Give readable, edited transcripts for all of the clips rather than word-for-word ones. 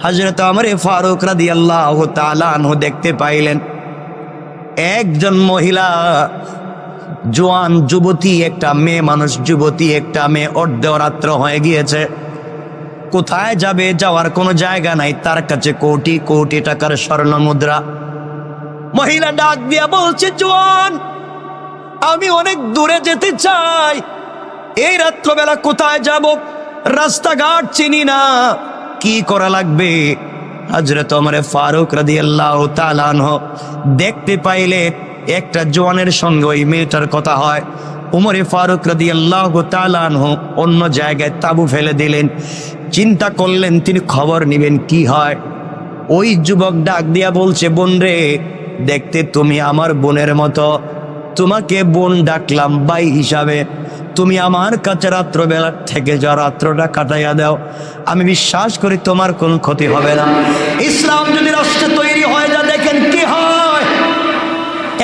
হযরত ওমর ফারুক রাদিয়াল্লাহু তাআলা আনহু দেখতে পাইলেন একজন মহিলা, জোয়ান যুবতী, একটা মেয়ে মানুষ, যুবতী একটা মেয়ে, অর্ধরাত্র হয়ে গিয়েছে। কোথায় যাবে, যাওয়ার কোনো জায়গা নাই, তার কাছে কোটি কোটি টাকার স্বর্ণ মুদ্রা। মহিলা ডাক দিয়া বলছে, জোয়ান, আমি অনেক দূরে যেতে চাই, এই রাত্রবেলা কোথায় যাব, রাস্তাঘাট চিনি না, কি করা লাগবে? হযরত ওমর ফারুক রাদিয়াল্লাহু তাআলা আনহু দেখতে পাইলে একটা জওয়ানের সঙ্গে ওই মেয়েটার কথা হয়। ওমর ফারুক রাদিয়াল্লাহু তাআলা আনহু অন্য জায়গায় তাঁবু ফেলে দিলেন, চিন্তা করলেন তিনি খবর নেবেন কি হয়। ওই যুবক ডাক দিয়া বলছে, বোন রে, দেখতে তুমি আমার বোনের মতো, তোমাকে বোন ডাকলাম ভাই হিসাবে, তুমি আমার কাছে রাত্রবেলা থেকে যা রাত্রটা কাটাইয়া দাও, আমি বিশ্বাস করি তোমার কোনো ক্ষতি হবে না। ইসলাম যদি রাষ্ট্রে তৈরি হয়, যা দেখেন কি হয়।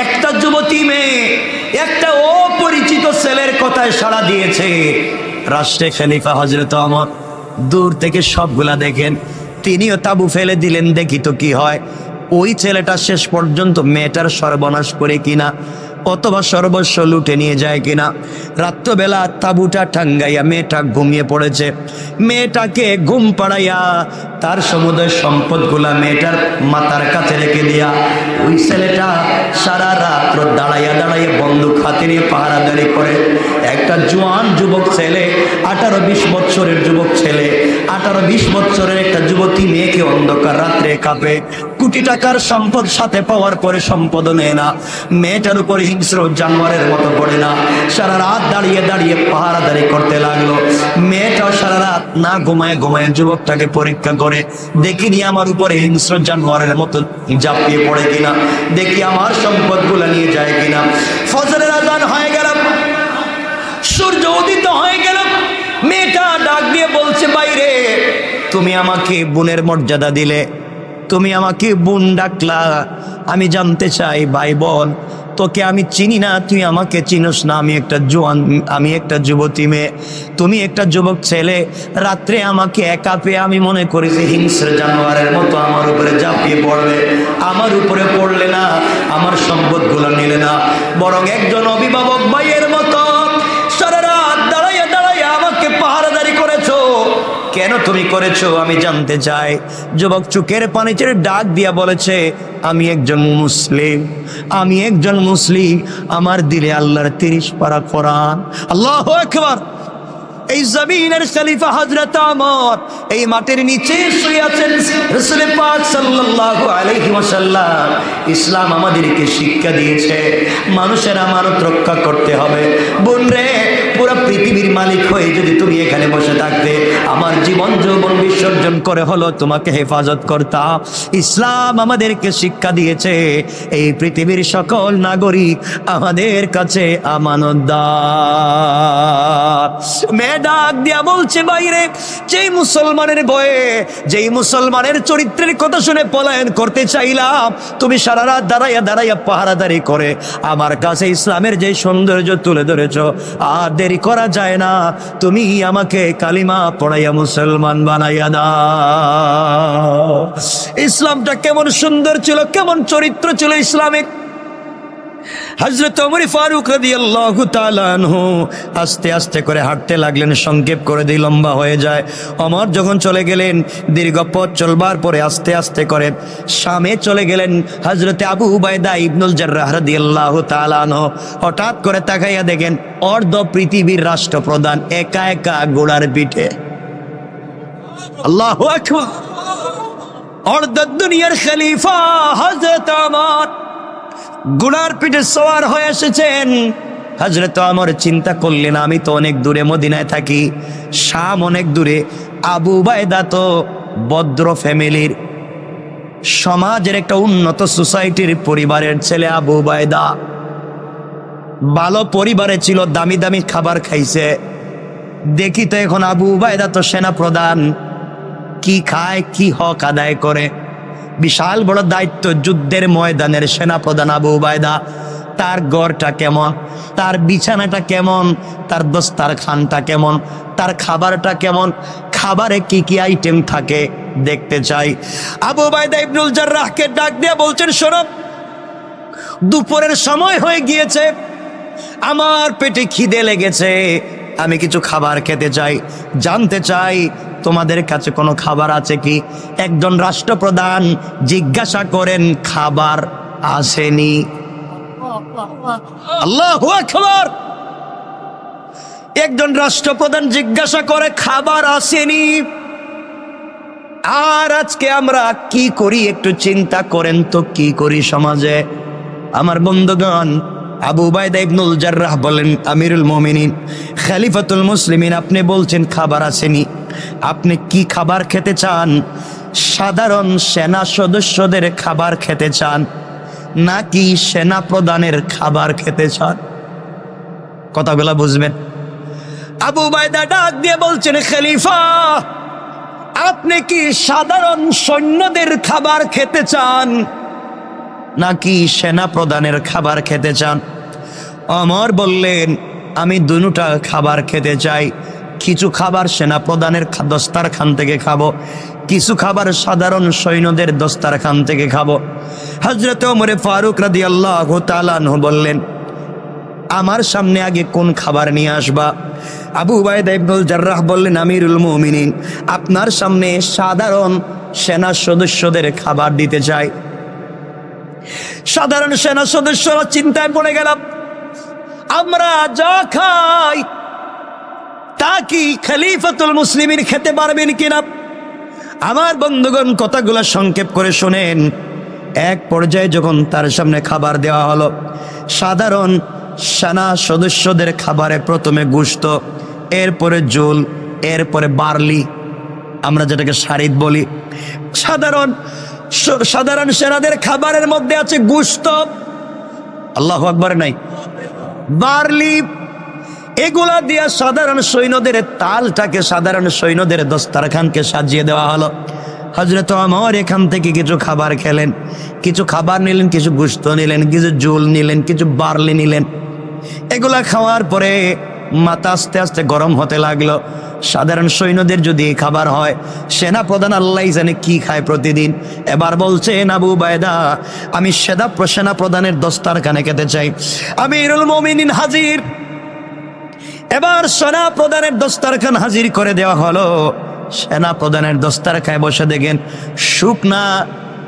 একটা যুবতী মেয়ে একটা অপরিচিত ছেলের কথায় সাড়া দিয়েছে। রাষ্ট্রে খলিফা হযরত ওমর দূর থেকে সবগুলা দেখেন, তিনিও তাঁবু ফেলে দিলেন, দেখি তো কি হয়। ওই ছেলেটা শেষ পর্যন্ত মেয়েটার সর্বনাশ করে কিনা, অথবা সর্বস্ব লুটে নিয়ে যায় কিনা। রাত্রবেলা তাঁবুটা টাঙ্গাইয়া মেয়েটা ঘুমিয়ে পড়েছে। মেয়েটাকে ঘুম পাড়াইয়া তার সমুদয় সম্পদগুলা মেয়েটার মাথার কাছে রেখে দিয়া ওই ছেলেটা সারা রাত্র দাঁড়াইয়া দাঁড়াইয়া বন্দুক হাতে নিয়ে পাহারাদারি করে। একটা জোয়ান যুবক ছেলে, 18-20 বছরের যুবক ছেলে, 18-20 বছরের একটা যুবতী মেয়েকে অন্ধকার রাত্রে কাঁপে। কোটি টাকার সম্পদ সাথে পাওয়ার পরে সম্পদও নেয় না, মেয়েটার উপরে হিংস্র জানোয়ারের মতো পড়ে না, সারা রাত দাঁড়িয়ে দাঁড়িয়ে পাহারাদারি করতে লাগলো। মেয়েটাও সারা রাত না ঘুমায় ঘুমায় যুবকটাকে পরীক্ষা করে, দেখিনি আমার উপরে হিংস্র জানোয়ারের মতো ঝাঁপিয়ে পড়ে কিনা, দেখি আমার সম্পদগুলো নিয়ে যায় কিনা। ফজরের আযান হয়ে গেল, সূর্য উদিত হয়ে গেল। মেয়েটা ডাক দিয়ে বলছে, বাইরে, তুমি আমাকে বোনের মর্যাদা দিলে, তুমি আমাকে বোন ডাকলা, আমি জানতে চাই ভাই বোন, তোকে আমি চিনি না, তুই আমাকে চিনস না, আমি একটা জোয়ান, আমি একটা যুবতী মেয়ে, তুমি একটা যুবক ছেলে। রাত্রে আমাকে একা পেয়ে আমি মনে করি যে হিংস্র জানোয়ারের মতো আমার উপরে ঝাঁপিয়ে পড়বে, আমার উপরে পড়লে না, আমার সম্পদগুলো নিলে না, বরং একজন অভিভাবক ভাইয়ের মতো সারা রাত দাঁড়াইয়া দাঁড়াইয়া আমাকে পাহারাদারি করেছো। কেন তুমি করেছো আমি জানতে চাই। যুবক চোখের পানি ছেড়ে ডাক দিয়া বলেছে, আমি একজন মুসলিম, আমি একজন মুসলিম, আমার দিলে আল্লাহর 30 পারা কোরআন। আল্লাহু আকবার। এই জমিনের খলিফা হযরত ওমর এই মাটির নিচে শুয়ে আছেন রাসূল পাক সাল্লাল্লাহু আলাইহি ওয়াসাল্লাম। ইসলাম আমাদেরকে শিক্ষা দিয়েছে মানুষের আমানত রক্ষা করতে হবে। বোন রে, পুরো পৃথিবীর মালিক হয়ে যদি তুমি এখানে বসে থাকতে, আমার জীবন যৌবন বিসর্জন করে হলো তোমাকে হেফাজত করতাম। ইসলাম আমাদেরকে শিক্ষা দিয়েছে এই পৃথিবীর সকল নাগরিক আমাদের কাছে আমানতদার। ডাক দিয়া বলছে, বাইরে, যেই মুসলমানের ভয়ে, যেই মুসলমানের চরিত্রের কথা শুনে পলায়ন করতে চাইলাম, তুমি সারা রাত দাঁড়াইয়া দাঁড়াইয়া পাহারাদারি করে আমার কাছে ইসলামের যে সৌন্দর্য তুলে ধরেছ, আর দেরি করা যায় না, তুমি আমাকে কালিমা পড়াইয়া মুসলমান বানাইয়া দাও। ইসলামটা কেমন সুন্দর ছিল, কেমন চরিত্র ছিল ইসলামিক। হযরত ওমর ফারুক রাদিয়াল্লাহু তাআলা আনহু আস্তে আস্তে করে হাঁটতে লাগলেন, সংক্ষেপ করে দিয়ে লম্বা হয়ে যায়। ওমর যখন চলে গেলেন, দীর্ঘ পথ চলবার পরে আস্তে আস্তে করে শামে চলে গেলেন। হযরতে আবু উবাইদা ইবনুল জাররাহ রাদিয়াল্লাহু তাআলা আনহু হঠাৎ করে তাকাইয়া দেখেন অর্ধ পৃথিবীর রাষ্ট্রপ্রধান একা একা ঘোড়ার পিঠে। আল্লাহু আকবার। অর্ধ দুনিয়ার খলিফা হযরত ওমর ঘোড়ার পিঠে সওয়ার হয়ে এসেছেন। হযরত ওমর চিন্তা করলেন, আমি তো অনেক দূরে মদিনায় থাকি, শাম অনেক দূরে, আবু উবাইদা তো ভদ্র ফ্যামিলির, সমাজের একটা উন্নত সোসাইটির পরিবারের ছেলে। আবু উবাইদা ভালো পরিবারে ছিল, দামি দামি খাবার খাইছে। দেখি তো এখন আবু উবাইদা তো সেনা প্রধান, কি খায়, কি হক আদায় করে, বিশাল বড় দায়িত্ব, যুদ্ধের ময়দানের সেনা প্রধান আবু উবাইদা। তার ঘরটা কেমন, তার বিছানাটা কেমন, তার দস্তারখানটা কেমন, তার খাবারটা কেমন, খাবারে কি কি আইটেম থাকে, দেখতে চাই। আবু উবাইদা ইবনুল জাররাহকে ডাক দিয়ে বলছেন, শোনো, দুপুরের সময় হয়ে গিয়েছে, আমার পেটে খিদে লেগেছে, আমি কিছু খাবার খেতে চাই, জানতে চাই তোমাদের কাছে কোনো খাবার আছে কি? একজন রাষ্ট্রপ্রধান জিজ্ঞাসা করেন, খাবার আসেনি? আল্লাহু আকবার! একজন রাষ্ট্রপ্রধান জিজ্ঞাসা করে, খাবার আসেনি। আর আজকে আমরা কি করি একটু চিন্তা করেন তো, কি করি সমাজে? আমার বন্ধুগণ, আবু উবাইদা ইবনুল জাররাহ বলেন, আমিরুল মুমিনিন, খলিফাতুল মুসলিমিন, আপনি বলছেন খাবার আসেনি, আপনি কি খাবার খেতে চান? সাধারণ সেনা সদস্যদের খাবার খেতে চান নাকি সেনা প্রধানের খাবার খেতে চান? কথাগুলা বুঝবেন। আবু উবাইদা ডাক দিয়ে বলছেন, খলিফা, আপনি কি সাধারণ সৈন্যদের খাবার খেতে চান নাকি সেনা প্রধানের খাবার খেতে চান? ওমর বললেন, আমি দুটোটা খাবার খেতে চাই। কিছু খাবার সেনা প্রধানের দস্তারখান থেকে খাবো, কিছু খাবার সাধারণ সৈন্যদের দস্তারখান থেকে খাবো। হযরত ওমর ফারুক রাদিয়াল্লাহু তাআলা আনহু বললেন, আমার সামনে আগে কোন খাবার নিয়ে আসবা? আবু উবাইদা ইবনুল জাররাহ বললেন, আমিরুল মুমিনিন, আপনার সামনে সাধারণ সেনা সদস্যদের খাবার দিতে চাই। সাধারণ সেনা সদস্যরা চিন্তায় পড়ে গেলাম, আমরা যা খাই তা কি খলিফাতুল মুসলিমিন খেতে পারবেন কিনা? আমার বন্ধুগণ, কথাগুলো সংক্ষেপ করে শোনেন। এক পর্যায়ে যখন তার সামনে খাবার দেওয়া হলো, সাধারণ সেনা সদস্যদের খাবারে প্রথমে গোশত, এরপরে ঝোল, এরপরে বার্লি, আমরা যেটাকে শারিদ বলি। সাধারণ সেনাদের খাবারের মধ্যে আছে গোশত, আল্লাহু আকবার নাই, বার্লি, এগুলা দিয়া সাধারণ সৈন্যদের তালটাকে, সাধারণ সৈন্যদের দস্তারখানকে সাজিয়ে দেওয়া হলো। হযরত ওমর এখান থেকে কিছু খাবার খেলেন, কিছু খাবার নিলেন, কিছু গোশত নিলেন, কিছু ঝোল নিলেন, কিছু বার্লি নিলেন। এগুলা খাওয়ার পরে মাথা আস্তে আস্তে গরম হতে লাগলো। সাধারণ সৈন্যদের যদি এই খাবার হয়, সেনা প্রধান আল্লাহ জানে কি খায় প্রতিদিন। এবার বলছেন, আবু উবাইদা, আমি সেনা প্রধানের দস্তারখানে খেতে চাই। আমিরুল মুমিনিন হাজির। এবার সেনা প্রধানের দস্তারখান হাজির করে দেওয়া হলো। সেনা প্রধানের দস্তারখানে বসে দেখেন শুকনা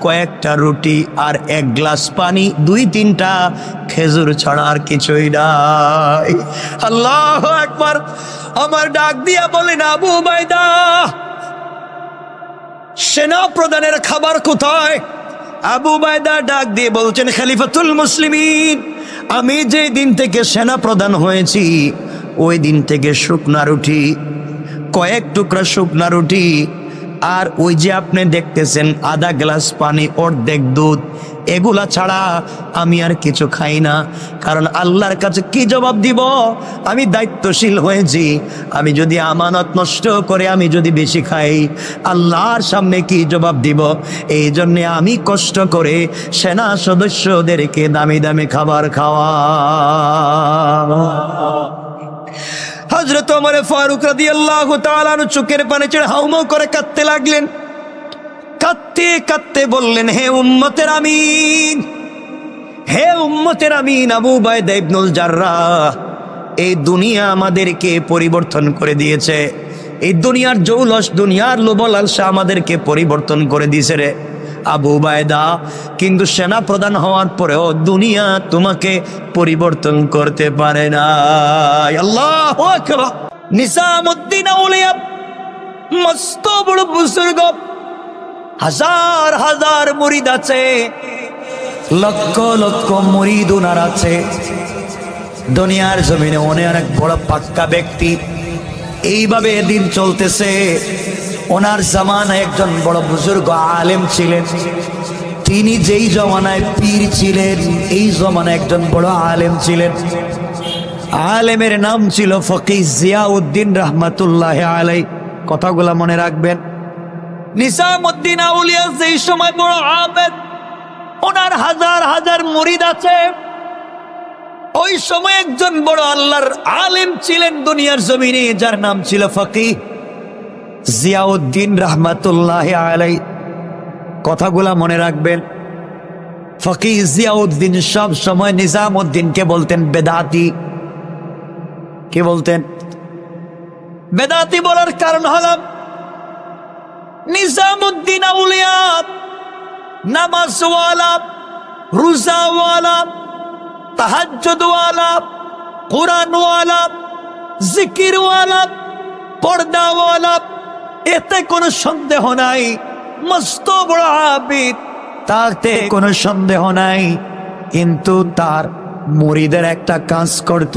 কয়েকটা রুটি আর এক গ্লাস পানি, 2-3টা খেজুর ছাড়া আর কিছুই নাই। আল্লাহু আকবার! আমার ডাক দিয়া বলেন, আবু উবাইদা, সেনা প্রধানের খাবার কোথায়? আবু উবাইদা ডাক দিয়ে বলছেন, খলিফাতুল মুসলিমিন, আমি যে দিন থেকে সেনা প্রধান হয়েছি ওই দিন থেকে শুকনা রুটি, কয়েক টুকরা শুকনা রুটি, আর ওই যে আপনি দেখতেছেন আধা গ্লাস পানি, অর্ধেক দুধ, এগুলা ছাড়া আমি আর কিছু খাই না। কারণ আল্লাহর কাছে কি জবাব দিব? আমি দায়িত্বশীল হয়েছি, আমি যদি আমানত নষ্ট করে আমি যদি বেশি খাই, আল্লাহর সামনে কি জবাব দিব? এই জন্যে আমি কষ্ট করে সেনা সদস্যদেরকে দামি দামি খাবার খাওয়া। হযরত ওমর ফারুক রাদিয়াল্লাহু তাআলা চোখের পানি ছেড়ে হাউমাউ করে কাঁদতে লাগলেন। কাঁদতে কাঁদতে বললেন, হে উম্মতের আমিন, হে উম্মতের আমিন, আবু উবাইদা ইবনুল জাররাহ, এই দুনিয়া আমাদেরকে পরিবর্তন করে দিয়েছে। এই দুনিয়ার জৌলস, দুনিয়ার লোভ লালসা আমাদেরকে পরিবর্তন করে দিয়েছে রে আবু উবাইদা। কিন্তু সেনা প্রধান হওয়ার পরেও দুনিয়া তোমাকে পরিবর্তন করতে পারে না। আল্লাহু আকবার! নিজামউদ্দিন আউলিয়া, মস্ত বড় বুজুর্গ, হাজার হাজার মুরিদ আছে, লক্ষ লক্ষ মুরিদ ওনার আছে। দুনিয়ার জমিনে অনেক বড় পাক্কা ব্যক্তি। এইভাবে দিন চলতেছে। ওনার জামানায় একজন বড় বুজুর্গ আলেম ছিলেন। তিনি যেই জমানায় পীর ছিলেন, এই জমানায় একজন বড় আলেম ছিলেন। আলেমের নাম ছিল ফকিহ জিয়াউদ্দিন রাহমাতুল্লাহ আলাইহি। কথাগুলা মনে রাখবেন। নিজামউদ্দিন আউলিয়া যেই সময় বড় আবেদ, ওনার হাজার হাজার মুরিদ আছে। ওই সময় একজন বড় আল্লাহর আলেম ছিলেন দুনিয়ার জমিনে, যার নাম ছিল ফকিহ। জিয়াউদ্দিন রাহমাতুল্লাহ আলাইহি কথাগুলা মনে রাখবেন। ফকিহ জিয়াউদ্দিন সব সময় নিজামউদ্দিনকে বলতেন বেদাতি। কি বলতেন? বেদাতি বলার কারণ হলো নিজামউদ্দিন আউলিয়া, নামাজওয়ালা, রোজাওয়ালা, তাহাজ্জুদওয়ালা, কোরআনওয়ালা, জিকিরওয়ালা, পর্দাওয়ালা, এতে কোনো সন্দেহ নাই। মস্ত বড় আবিদ, তাতে কোনো সন্দেহ নাই। কিন্তু তার মুরিদের একটা কাজ করত,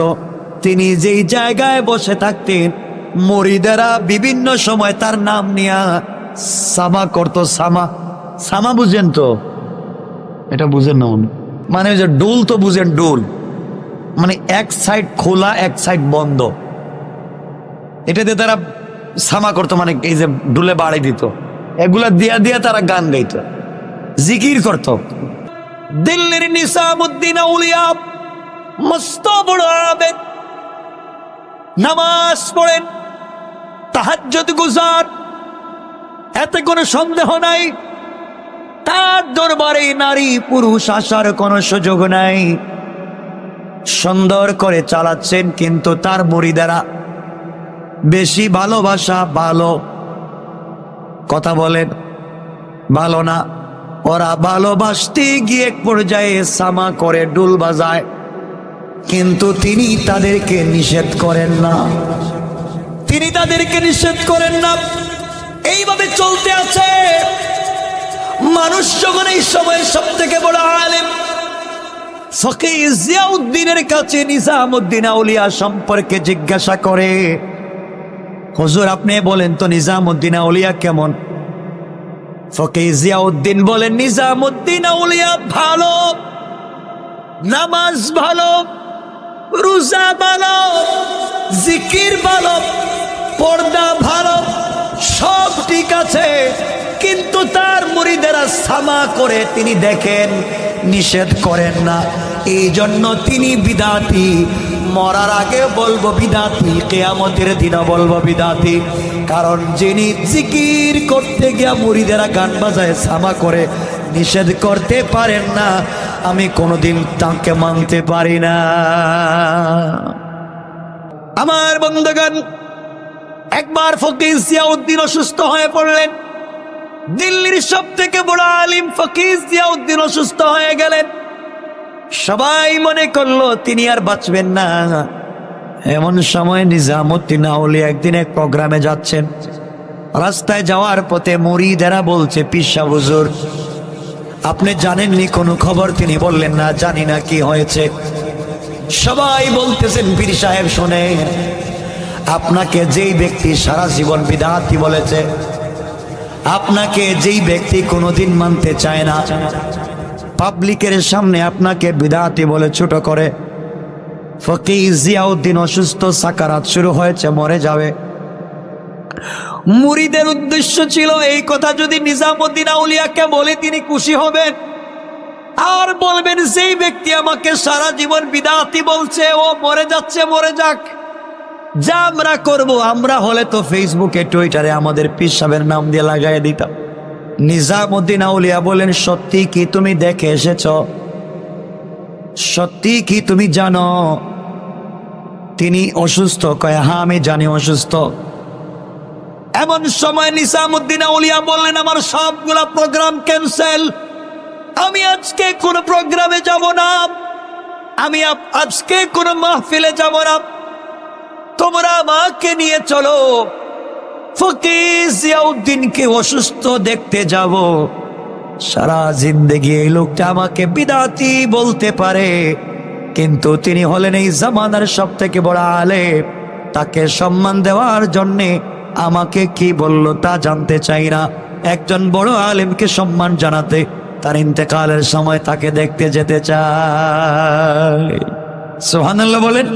তিনি যেই জায়গায় বসে থাকতেন মুরিদেরা বিভিন্ন সময় তার নাম নিয়ে সামা করত। সামা, সামা বুঝেন তো? এটা বুঝেন না মানে যে ডুল তো বুঝেন, ডুল মানে এক সাইড খোলা এক সাইড বন্ধ, এটাতে তারা সামা করতো, মানে এই যে ডুলে বাড়ি দিত, এগুলা দিয়া দিয়া তারা গান গাইত, জিকির করত। দিল্লির নিজামউদ্দিন আউলিয়া মস্ত বড় আবেদ, নামাজ পড়েন, তাহাজ্জুদ গুজার, এতে কোনো সন্দেহ নাই। তার দরবারে নারী পুরুষ আসার কোনো সুযোগ নাই, সুন্দর করে চালাচ্ছেন। কিন্তু তার মুরিদেরা বেশি ভালোবাসা, ভালো কথা বলেন, ভালো না, ওরা ভালোবাসতে গিয়ে এক পর্যায়ে সামা করে ডুল বাজায়, কিন্তু তিনি তাদেরকে নিষেধ করেন না, তিনি তাদেরকে নিষেধ করেন না। এইভাবে চলতে আছে। মানুষ যখন এই সময়ের সব থেকে বড় আলেম ফকিহ জিয়াউদ্দিনের কাছে নিজামউদ্দিন আউলিয়া সম্পর্কে জিজ্ঞাসা করে, হুজুর আপনি বলেন তো নিজামউদ্দিন আউলিয়া কেমন? ফকিহ জিয়াউদ্দিন বলেন, নিজামউদ্দিন আউলিয়া ভালো, নামাজ ভালো, রোজা ভালো, জিকির ভালো, পর্দা ভালো, সব ঠিক আছে, কিন্তু তার মুরিদেরা সামা করে তিনি দেখেন, নিষেধ করেন না। এই জন্য তিনি বিদাতি। মরার আগে বলবো বিদাতি, কিয়ামতের দিনও বলবো বিদাতি। কারণ যিনি জিকির করতে গিয়া মুরিদেরা গান বাজায় সামা করে নিষেধ করতে পারেন না, আমি কোনোদিন তাকে মানতে পারি না। আমার বন্ধুগণ, একবার ফকিহ জিয়াউদ্দিন অসুস্থ হয়ে পড়লেন। দিল্লির সব থেকে বড় আলিম ফকিহ জিয়াউদ্দিন অসুস্থ হয়ে গেলেন। সবাই মনে করলো তিনি আর বাঁচবেন না। এমন সময় নিজামউদ্দিন আউলিয়া একদিন এক প্রোগ্রামে যাচ্ছেন। রাস্তায় যাওয়ার পথে মুরিদেরা বলছে, পীর সাহেব হুজুর আপনি জানেননি কোনো খবর? তিনি বললেন, না জানি না, কি হয়েছে? সবাই বলতেছেন, পীর সাহেব শোনেন, আপনাকে যেই ব্যক্তি সারা জীবন বিদআতি বলেছে, আপনাকে যেই ব্যক্তি কোনোদিন মানতে চায় না, পাবলিকের সামনে আপনাকে বিদআতি বলে ছোট করে, ফকিহ জিয়াউদ্দিন অসুস্থ, সাকারাত শুরু হয়েছে, মরে যাবে। মুরিদের উদ্দেশ্য ছিল এই কথা যদি নিজামউদ্দিন আউলিয়াকে বলে তিনি খুশি হবেন, আর বলবেন যেই ব্যক্তি আমাকে সারা জীবন বিদআতি বলছে ও মরে যাচ্ছে, মরে যাক, যা আমরা করবো, আমরা হলে তো ফেসবুকে টুইটারে আমাদের পীর সাহেবের নাম দিয়ে লাগাই দিতাম। নিজামউদ্দিন আউলিয়া বলেন, সত্যি কি তুমি দেখে এসেছ? সত্যি কি তুমি জানো তিনি অসুস্থ? কয়, হ্যাঁ আমি জানি অসুস্থ। এমন সময় নিজামউদ্দিন আউলিয়া বললেন, আমার সবগুলা প্রোগ্রাম ক্যান্সেল, আমি আজকে কোন প্রোগ্রামে যাব না, আমি আজকে কোন মাহফিলে যাব না, তোমরা আমাকে নিয়ে চলো, ফকিহ জিয়াউদ্দিনকে অসুস্থ দেখতে যাব। সারা জিন্দেগি এই লোকটা আমাকে বিদআতি বলতে পারে, কিন্তু তিনি হলেন এই জামানার সব থেকে বড় আলেম, তাকে সম্মান দেওয়ার জন্যে আমাকে কি বললো তা জানতে চাই না। একজন বড় আলেমকে সম্মান জানাতে তার ইন্তেকালের সময় তাকে দেখতে যেতে চাই। সুবহানাল্লাহ বলেন।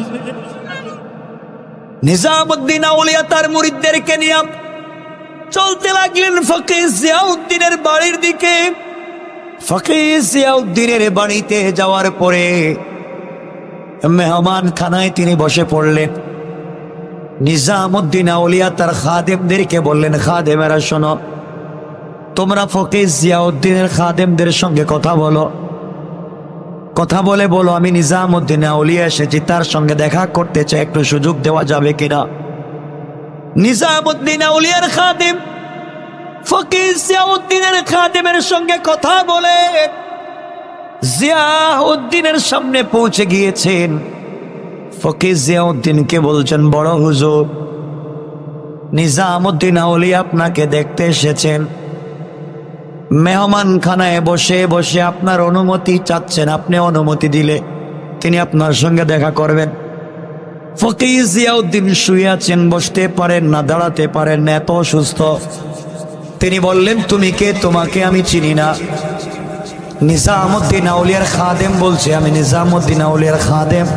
নিজামউদ্দিন আউলিয়া তার মুরিদদেরকে নিয়ে চলতে লাগলেন ফকিহ জিয়াউদ্দিনের বাড়ির দিকে। ফকিহ জিয়াউদ্দিনের বাড়িতে যাওয়ার পরে মেহমান খানায় তিনি বসে পড়লেন। নিজামুদ্দিন আউলিয়া তার খাদেমদেরকে বললেন, খাদেমেরা শোনো, তোমরা ফকির জিয়াউদ্দিনের খাদেমদের সঙ্গে কথা বলো, কথা বলে বলো আমি নিজামুদ্দিন আউলিয়া এসেছি, তার সঙ্গে দেখা করতে চাই, একটু সুযোগ দেওয়া যাবে কিনা। নিজামুদ্দিন আউলিয়ার খাদেম ফকির জিয়াউদ্দিনের খাদেমের সঙ্গে কথা বলে জিয়াউদ্দিনের সামনে পৌঁছে গিয়েছেন। ফকির জিয়াউদ্দিনকে বলছেন, বড় হুজুর, নিজামুদ্দিন আউলিয়া আপনাকে দেখতে এসেছেন, মেহমান খানায় বসে বসে আপনার অনুমতি চাচ্ছেন, আপনি অনুমতি দিলে তিনি আপনার সঙ্গে দেখা করবেন। ফকির জিয়াউদ্দিন শুয়ে আছেন, বসতে পারেন না, দাঁড়াতে পারেন না, এত অসুস্থ। তিনি বললেন, তুমি কে? তোমাকে আমি চিনি না। নিজামুদ্দিন আউলিয়ার খাদেম বলছে, আমি নিজামুদ্দিন আউলিয়ার খাদেম,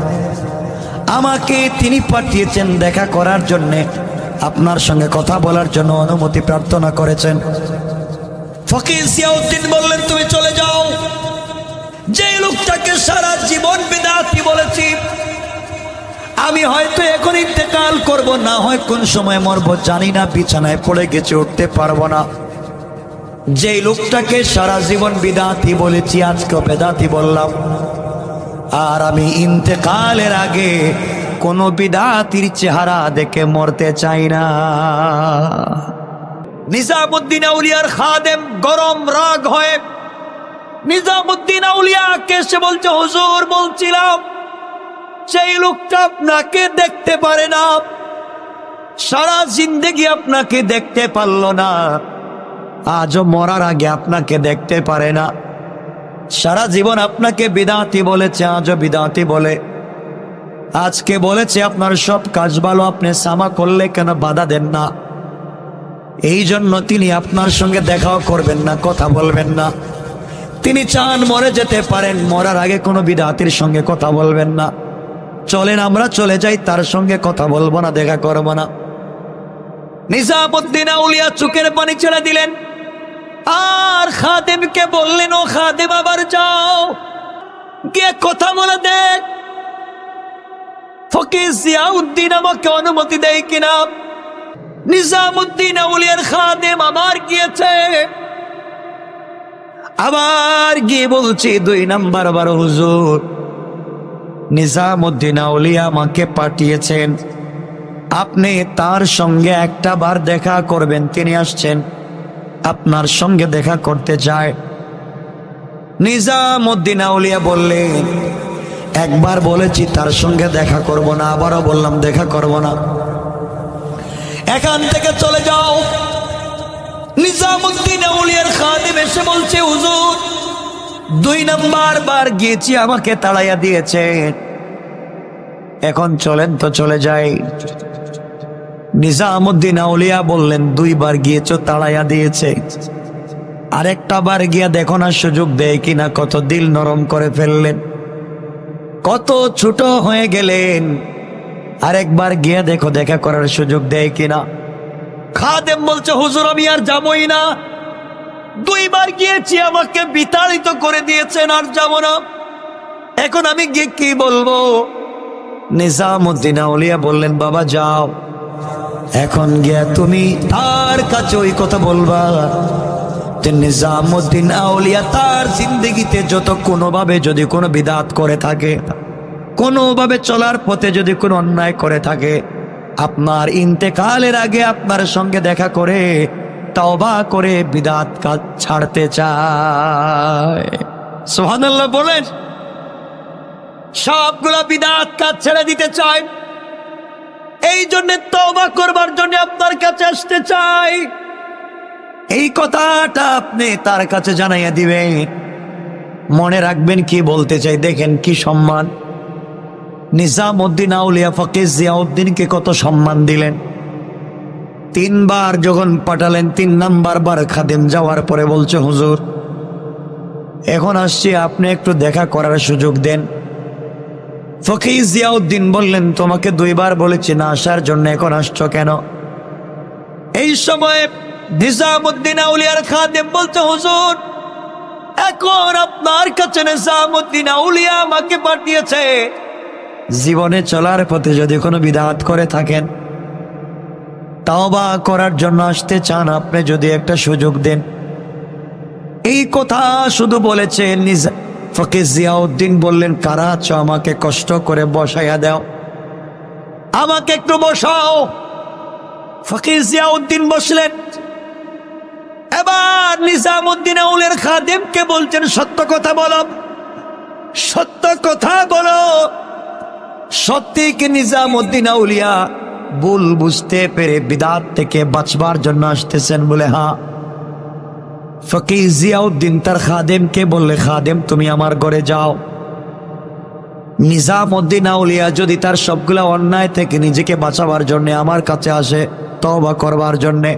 আমাকে তিনি পাঠিয়েছেন দেখা করার জন্যে, আপনার সঙ্গে কথা বলার জন্য অনুমতি প্রার্থনা করেছেন। ফকির জিয়াউদ্দিন বললেন, তুমি চলে যাও, যে লোকটাকে সারা জীবন বিদআতি বলেছি, আমি হয়তো এখন ইন্তেকাল করব, না হয় কোন সময় মরব জানি না, বিছানায় পড়ে গেছে, উঠতে পারবো না। যে লোকটাকে সারা জীবন বিদআতি বলেছি, আজকে বেদাতি বললাম, আর আমি ইন্তেকালের আগে কোন বিদআতির চেহারা দেখে মরতে চাই না। নিজামুদ্দিন আউলিয়ার খাদেম গরম রাগ হয়ে নিজামুদ্দিন আউলিয়াকে এসে বলছে, হুজুর, বলছিলাম সেই লোকটা আপনাকে দেখতে পারে না, সারা জিন্দেগি আপনাকে দেখতে পারল না, আজও মরার আগে আপনাকে দেখতে পারে না, সারা জীবন আপনাকে বিদআতি বলেছে, আজও বিদআতি বলে, আজকে বলেছে আপনার সব কাজ ভালো, আপনি সামা করলে কেন বাধা দেন না, এই জন্য তিনি আপনার সঙ্গে দেখাও করবেন না, কথা বলবেন না। তিনি চান মরে যেতে পারেন, মরার আগে কোনো বিদআতির সঙ্গে কথা বলবেন না। চলেন আমরা চলে যাই, তার সঙ্গে কথা বলবো না, দেখা করবো না। নিজামুদ্দিন আউলিয়া চোখের পানি ছেড়ে দিলেন, আর খাদেমকে বললেন, ও খাদেম, আবার যাও, গিয়ে কথা বলে দেখ ফকির জিয়াউদ্দিন আমাকে অনুমতি দেয় কিনা। নিজামুদ্দিন আউলিয়ার খাদেম আবার গিয়েছে, আবার গিয়ে বলছে 2 নাম্বার বার, হুজুর, নিজামুদ্দিন আউলিয়া আমাকে পাঠিয়েছেন, আপনি তার সঙ্গে একটা বার দেখা করবেন, তিনি আসছেন, আপনার সঙ্গে দেখা করতে চায়। নিজামুদ্দিন আউলিয়া বললেন, একবার বলেছি তার সঙ্গে দেখা করব না, আবারও বললাম দেখা করব না, এখান থেকে চলে যাও। নিজামুদ্দিন আউলিয়ার খাদেম এসে বলছে, হুজুর, 2 নাম্বার বার গিয়েছি, আমাকে তাড়াইয়া দিয়েছে, এখন চলেন তো চলে যাই। নিজামুদ্দিন আউলিয়া বললেন, 2 বার গিয়েছো, তাড়াইয়া দিয়েছে, আরেকটা বার গিয়া দেখো না সুযোগ দেয় কিনা। কত দিল নরম করে ফেললেন, কত ছোট হয়ে গেলেন, আরেকবার গিয়া দেখো দেখা করার সুযোগ দেয় কিনা। খাদেম বলছে, হুজুর, আমি আর যাবই না, 2 বার গিয়েছি, আমাকে বিতাড়িত করে দিয়েছেন, আর যাব না, এখন আমি গিয়ে কি বলবো। নিজামুদ্দিন আউলিয়া বললেন, বাবা যাও, এখন গিয়া তুমি তার কাছে ওই কথা বলবা যে নিজামুদ্দিন আউলিয়া তার জিন্দগিতে যত কোনোভাবে যদি কোনো বিদআত করে থাকে, কোনোভাবে চলার পথে যদি কোনো অন্যায় করে থাকে, আপনার ইন্তেকালের আগে আপনার সঙ্গে দেখা করে তওবা করে বিদআত কাজ ছাড়তে চায়। সুবহানাল্লাহ বলেন, সবগুলা বিদআত কাজ ছেড়ে দিতে চায়, এই জন্য তওবা করবার জন্য আপনার কাছে আসতে চাই। এই কথাটা আপনি তার কাছে জানাইয়া দিবেন, মনে রাখবেন কি বলতে চাই, দেখেন কি সম্মান। নিজামুদ্দিন আউলিয়া ফকির জিয়াউদ্দিনকে কত সম্মান দিলেন। 3 বার যখন পাঠালেন, 3 নাম্বার বার খাদেম যাওয়ার পরে বলছে, হুজুর, এখন আসছি, আপনি একটু দেখা করার সুযোগ দেন। ফকির জিয়াউদ্দিন বললেন, তোমাকে 2 বার বলেছি না আসার জন্য, এখন আসছো কেন? এই সময় নিজামুদ্দিন আউলিয়ার খাদেম বলছে, হুজুর, এখন আপনার কাছে নিজামুদ্দিন আউলিয়া আমাকে পাঠিয়েছে, জীবনে চলার পথে যদি কোনো বিদআত করে থাকেন, তাওবা করার জন্য আসতে চান, আপনি যদি একটা সুযোগ দেন। এই কথা শুধু বলেছেন। ফকির জিয়াউদ্দিন বললেন, কারা আছো আমাকে কষ্ট করে বসাইয়া দাও, আমাকে একটু বসাও। ফকির জিয়াউদ্দিন বসলেন। এবার নিজামুদ্দিন আউলিয়ার খাদেমকে বলছেন, সত্য কথা বলো, সত্য কথা বলো। সত্যি কি নিজামুদ্দিন আউলিয়া ভুল বুঝতে পেরে বিদআত থেকে বাঁচবার জন্য আসতেছেন? বলে হ্যাঁ। ফকির জিয়াউদ্দিন তার খাদেমকে বললে, খাদেম তুমি আমার ঘরে যাও। নিজামুদ্দিন আউলিয়া যদি তার সবগুলা অন্যায় থেকে নিজেকে বাঁচাবার জন্য আমার কাছে আসে তওবা করবার জন্যে,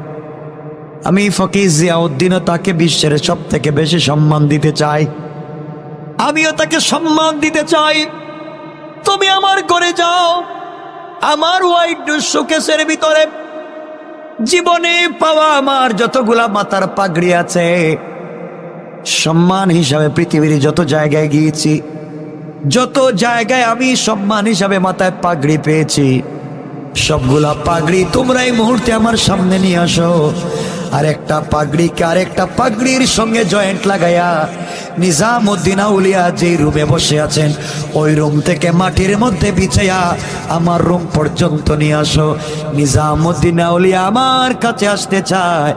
আমি ফকির জিয়াউদ্দিনও তাকে বিশ্বের সব থেকে বেশি সম্মান দিতে চাই, আমিও তাকে সম্মান দিতে চাই। তুমি আমার ঘরে যাও, আমার হোয়াইট শোকেসের ভিতরে জীবনে পাওয়া আমার যতগুলা মাথার পাগড়ি আছে, সম্মান হিসাবে পৃথিবীর যত জায়গায় গিয়েছি, যত জায়গায় আমি সম্মান হিসাবে মাথায় পাগড়ি পেয়েছি, সবগুলা পাগড়ি তোমরা এই মুহূর্তে আমার সামনে নিয়ে আসো। আর একটা পাগড়িকে আরেকটা পাগড়ির সঙ্গে জয়েন্ট লাগাইয়া নিজামুদ্দিন আউলিয়া যে রুমে বসে আছেন ওই রুম থেকে মাটির মধ্যে বিছাইয়া আমার রুম পর্যন্ত নিয়ে আসো। নিজামুদ্দিন আউলিয়া আমার কাছে আসতে চায়,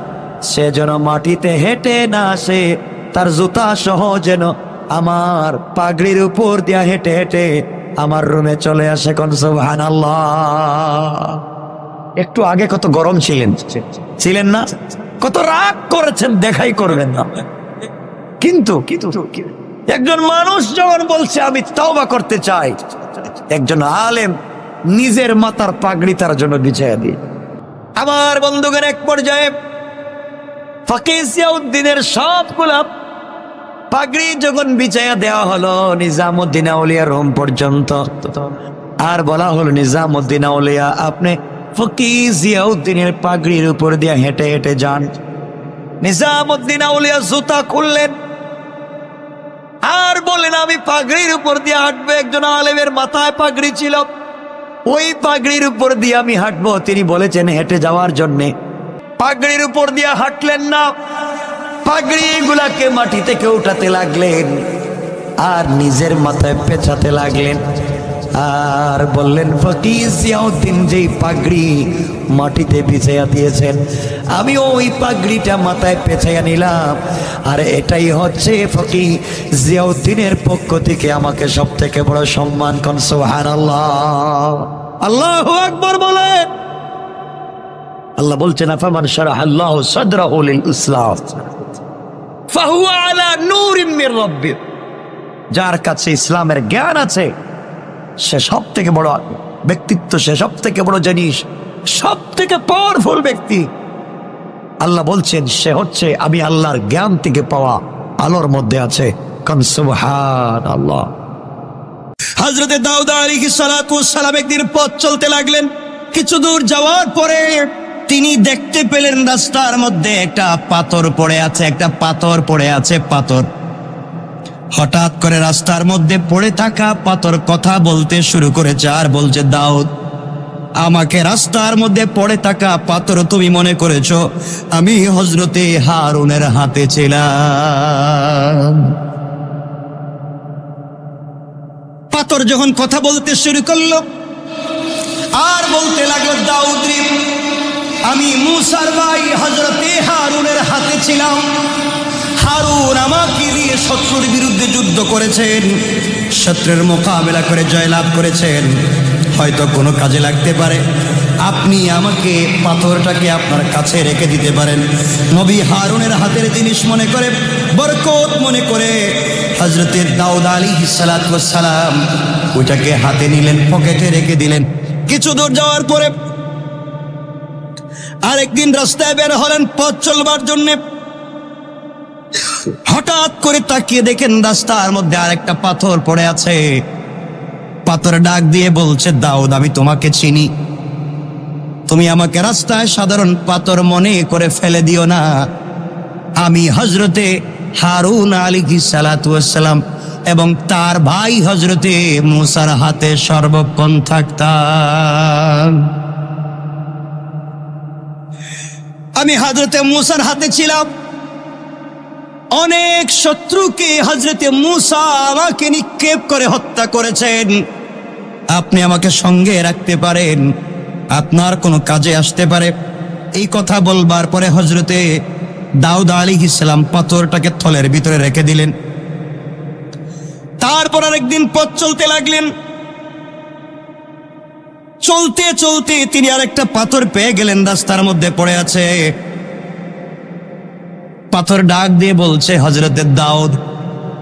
সে যেন মাটিতে হেঁটে না আসে, তার জুতা সহ যেন আমার পাগড়ির উপর দিয়া হেঁটে হেঁটে আমার রুমে চলে আসে। কোন সুবহানাল্লাহ। একটু আগে কত গরম ছিলেন না, কত রাগ করেছেন, দেখাই করবেন না। কিন্তু একজন মানুষ যখন বলছে আমি তওবা করতে চাই, একজন আলেম নিজের মাথার পাগড়ি তার জন্য বিছাইয়া দিয়ে। আমার বন্ধুগণ, এক পর্যায়ে ফকির জিয়াউদ্দিনের সবগুলা পাগড়ি যখন বিছাইয়া দেওয়া হলো নিজামুদ্দিন আউলিয়ার রুম পর্যন্ত, আর বলা হলো নিজামুদ্দিন আউলিয়া আপনি ফকির জিয়াউদ্দিনের পাগড়ির উপর দিয়ে হেঁটে হেঁটে যান। নিজামুদ্দিন আউলিয়া জুতা খুললেন আর বললেন আমি পাগড়ির উপর দিয়ে হাঁটবো। একজন আলেমের মাথায় পাগড়ি ছিল, ওই পাগড়ির উপর দিয়ে আমি হাঁটবো। তিনি বলেছেন হেঁটে যাওয়ার জন্যে, পাগড়ির উপর দিয়ে হাঁটলেন না, পাগড়ি গুলাকে মাটি থেকে উঠাতে লাগলেন আর নিজের মাথায় পেঁচাতে লাগলেন। আর বললেন ফকির জিয়াউদ্দিন যেই পাগড়ি মাটিতে বিছাইয়া দিয়েছেন, আমি ওই পাগড়িটা মাথায় পেঁচাইয়া নিলাম। আর এটাই হচ্ছে ফকির জিয়াউদ্দিনের পক্ষ থেকে আমাকে সব থেকে বড় সম্মান। কোন সুবহানাল্লাহ, আল্লাহু আকবার বলেন। আল্লাহ বলছেন আফামান শারাহাল্লাহু সাদরাহু লিল ইসলাম ফাহুয়া আলা নূরিম মির রাব্বিহ, যার কাছে ইসলামের জ্ঞান আছে সে সব থেকে বড় ব্যক্তিত্ব, সে সব থেকে বড় জিনিস, সব থেকে পাওয়ারফুল ব্যক্তি। আল্লাহ বলছেন সে হচ্ছে আমি আল্লাহর জ্ঞান থেকে পাওয়া আলোর মধ্যে আছে। কোন সুবহানাল্লাহ। হযরতে দাউদ আলাইহিস সালাতু ওয়াস সালাম একদিন পথ চলতে লাগলেন। কিছু দূর যাওয়ার পরে তিনি দেখতে পেলেন রাস্তার মধ্যে একটা পাথর পড়ে আছে, একটা পাথর পড়ে আছে, পাথর। হঠাৎ করে রাস্তার মধ্যে পড়ে থাকা পাথর কথা বলতে শুরু করেছে আর বলছে, দাউদ আমাকে রাস্তার মধ্যে পড়ে থাকা পাথর তুমি মনে করেছো আমি হযরতে হারুনের হাতে ছিলাম। পাথর যখন কথা বলতে শুরু করলো আর বলতে লাগলো, দাউদ রে আমি মূসার ভাই হযরতে হারুনের হাতে ছিলাম। হারুন আমাকে দিয়ে শত্রুর বিরুদ্ধে যুদ্ধ করেছেন, শত্রুর মোকাবেলা করে জয়লাভ করেছেন, হয়তো কোনো কাজে লাগতে পারে। আপনি আমাকে পাথরটাকে আপনার কাছে রেখে দিতে পারেন। নবী হারুনের হাতের জিনিস মনে করে, বরকত মনে করে হযরতে দাউদ আলাইহিস সালাতু ওয়াস সালাম ওইটাকে হাতে নিলেন, পকেটে রেখে দিলেন। কিছু দূর যাওয়ার পরে আরেকদিন রাস্তায় বের হলেন পথ চলবার জন্যে। হঠাৎ করে তাকিয়ে দেখেন রাস্তার মধ্যে আরেকটা পাথর পড়ে আছে। পাথর ডাক দিয়ে বলছে, দাউদ আমি তোমাকে চিনি, তুমি আমাকে রাস্তায় সাধারণ পাথর মনে করে ফেলে দিও না। আমি হযরতে হারুন আলাইহিস সালাতু ওয়াস সালাম এবং তার ভাই হযরতে মূসার হাতে সর্বক্ষণ থাকতাম। আমি হযরতে মূসার হাতে ছিলাম, অনেক শত্রুকে হযরতে মূসা আমাকে নিক্ষেপ করে হত্যা করেছেন। আপনি আমাকে সঙ্গে রাখতে পারেন, আপনার কোনো কাজে আসতে পারে। এই কথা বলবার পরে হযরতে দাউদ আলাইহিস সালাম পাথরটাকে থলের ভিতরে রেখে দিলেন। তারপর আরেকদিন পথ চলতে লাগলেন। চলতে চলতে তিনি আরেকটা পাথর পেয়ে গেলেন, রাস্তার মধ্যে পড়ে আছে। পাথর ডাক দিয়ে বলছে, হযরতে দাউদ,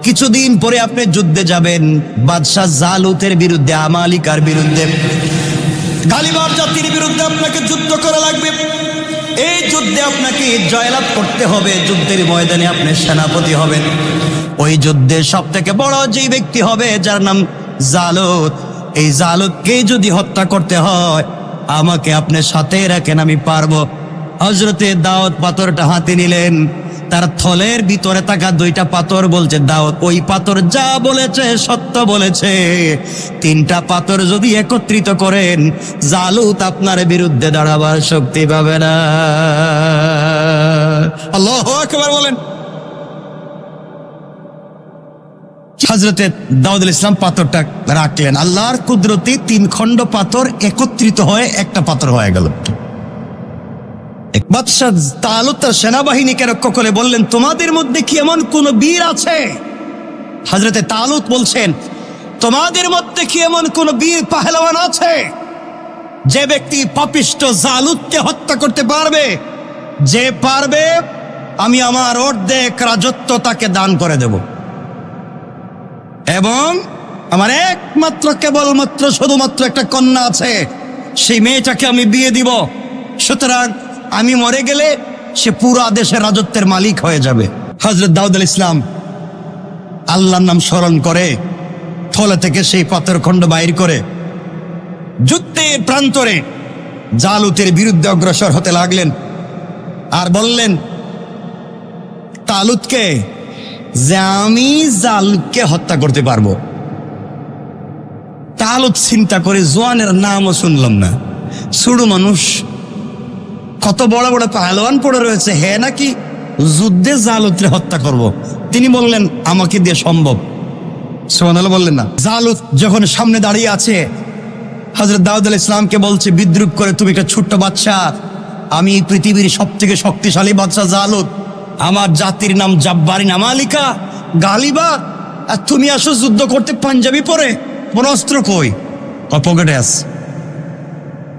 কিছুদিন পরে আপনি যুদ্ধে যাবেন বাদশাহ জালুতের বিরুদ্ধে, আমালিকার বিরুদ্ধে, গালিবার জাতির বিরুদ্ধে আপনাকে যুদ্ধ করা লাগবে। এই যুদ্ধে আপনাকে জয়লাভ করতে হবে। যুদ্ধের ময়দানে আপনি সেনাপতি হবেন। ওই যুদ্ধে সব থেকে বড় যে ব্যক্তি হবে, যার নাম জালুত, এই জালুতকে যদি হত্যা করতে হয় আমাকে আপনি সাথে রাখেন, আমি পারবো। হযরতে দাউদ পাথরটা হাতে নিলেন, তার থলের ভিতরে থাকা দুইটা পাথর বলছে, দাউদ ওই পাথর যা বলেছে সত্য বলেছে। তিনটা পাথর যদি একত্রিত করেন জালুত আপনার বিরুদ্ধে দাঁড়াবার শক্তি পাবে না। আল্লাহু আকবার বলেন। হযরতে দাউদ আলাইহিস সালাম পাথরটা রাখলেন। আল্লাহর কুদরতে 3 খণ্ড পাথর একত্রিত হয়ে একটা পাথর হয়ে গেল। বাদশাহ তালুত তার সেনাবাহিনীকে রক্ষা করে বললেন, তোমাদের মধ্যে কি এমন কোন বীর আছে? হযরতে তালুত বলছেন, তোমাদের মধ্যে কি এমন কোন বীর পাহলওয়ান আছে যে ব্যক্তি পাপিষ্ঠ জালুতকে হত্যা করতে পারবে? যে পারবে আমি আমার অর্ধেক রাজত্ব তাকে দান করে দেব, এবং আমার একমাত্র কেবলমাত্র শুধুমাত্র একটা কন্যা আছে, সেই মেয়েটাকে আমি বিয়ে দিব। সুতরাং আমি মরে গেলে সে পুরো দেশের রাজত্বের মালিক হয়ে যাবে। হযরত দাউদ আলাইহিস সালাম আল্লাহর নাম স্মরণ করে থলে থেকে সেই পাথর খণ্ড বাইর করে যুদ্ধের প্রান্তরে জালুতের বিরুদ্ধে অগ্রসর হতে লাগলেন। আর বললেন তালুতকে যে আমি জালুতকে হত্যা করতে পারবো। তালুত চিন্তা করে, জোয়ানের নামও শুনলাম না, ছোট মানুষ, কত বড় বড় পাহলওয়ান পড়ে রয়েছে, হে নাকি যুদ্ধে জালুতকে হত্যা করব। তিনি বললেন আমাকে দিয়ে সম্ভব। সুবহানাল্লাহ বললেন না। জালুত যখন সামনে দাঁড়িয়ে আছে, হযরত দাউদ আলাইহিস সালামকে বলছে বিদ্রুপ করে, তুমি একটা ছোট্ট বাদশা, আমি পৃথিবীর সব থেকে শক্তিশালী বাদশা জালুত, আমার জাতির নাম জাব্বারিন আমালিকা গালিবা, আর তুমি আসো যুদ্ধ করতে পাঞ্জাবি পরে, কোন অস্ত্র কই? পকেটে আছে।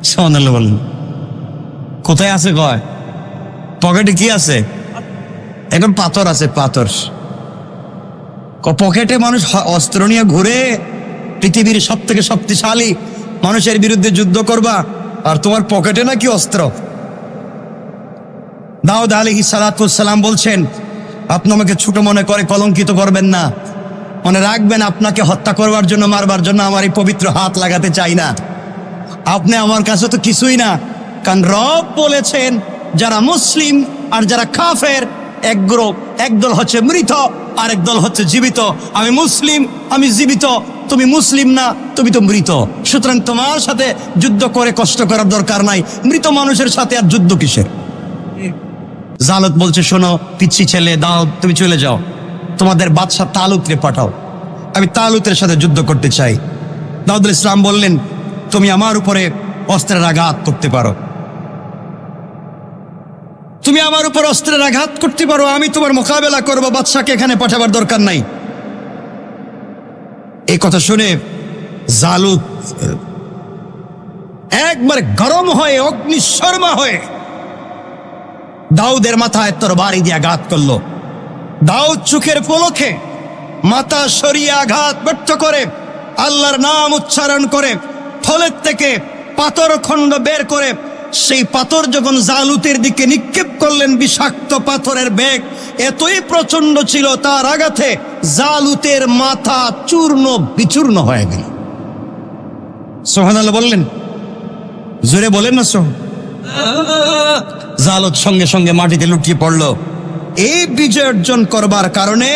সুবহানাল্লাহ বললেন। কোথায় আছে? কয় পকেটে কি আছে? এখন পাথর আছে, পাথর। পকেটে মানুষ অস্ত্র নিয়ে ঘুরে, পৃথিবীর সব থেকে শক্তিশালী মানুষের বিরুদ্ধে যুদ্ধ করবা, আর তোমার পকেটে নাকি অস্ত্র? দাউদ আলাইহিস সালাম বলছেন, আপনি আমাকে ছোট মনে করে কলঙ্কিত করবেন না, মনে রাখবেন আপনাকে হত্যা করবার জন্য, মারবার জন্য আমার এই পবিত্র হাত লাগাতে চাই না। আপনি আমার কাছে তো কিছুই না, কারণ রব বলেছেন যারা মুসলিম আর যারা কাফের এক গ্রুপ, একদল হচ্ছে মৃত আর একদল হচ্ছে জীবিত। আমি মুসলিম, আমি জীবিত, তুমি মুসলিম না, তুমি তো মৃত। সুতরাং তোমার সাথে যুদ্ধ করে কষ্ট করার দরকার নাই, মৃত মানুষের সাথে আর যুদ্ধ কিসের? জালুত বলছে, শোনো পিচ্ছি ছেলে, দাও তুমি চলে যাও, তোমাদের বাদশাহ তালুতকে পাঠাও, আমি তালুতের সাথে যুদ্ধ করতে চাই। দাউদ আলাইহিস সালাম বললেন, তুমি আমার উপরে অস্ত্রের আঘাত করতে পারো, তুমি আমার উপর অস্ত্রের আঘাত করতে পারো, আমি তোমার মোকাবেলা করবো, বাদশাকে এখানে পাঠাবার দরকার নাই। এই কথা শুনে জালুত একবার গরম হয়ে, অগ্নিশর্মা হয়ে দাউদের মাথায় তরবারি দিয়ে আঘাত করলো। দাউদ চোখের পলকে মাথা সরিয়ে আঘাত ব্যর্থ করে আল্লাহর নাম উচ্চারণ করে থলের থেকে পাথর খণ্ড বের করে সেই পাথর যখন জালুতের দিকে নিক্ষেপ করলেন, বিষাক্ত পাথরের বেগ এতই প্রচন্ড ছিল, তার আঘাতে জালুতের মাথা চূর্ণ বিচূর্ণ হয়ে গেল। সুবহানাল্লাহ বললেন, জোরে বলেন না। জালুত সঙ্গে সঙ্গে মাটিতে লুটিয়ে পড়ল। এই বিজয় অর্জন করবার কারণে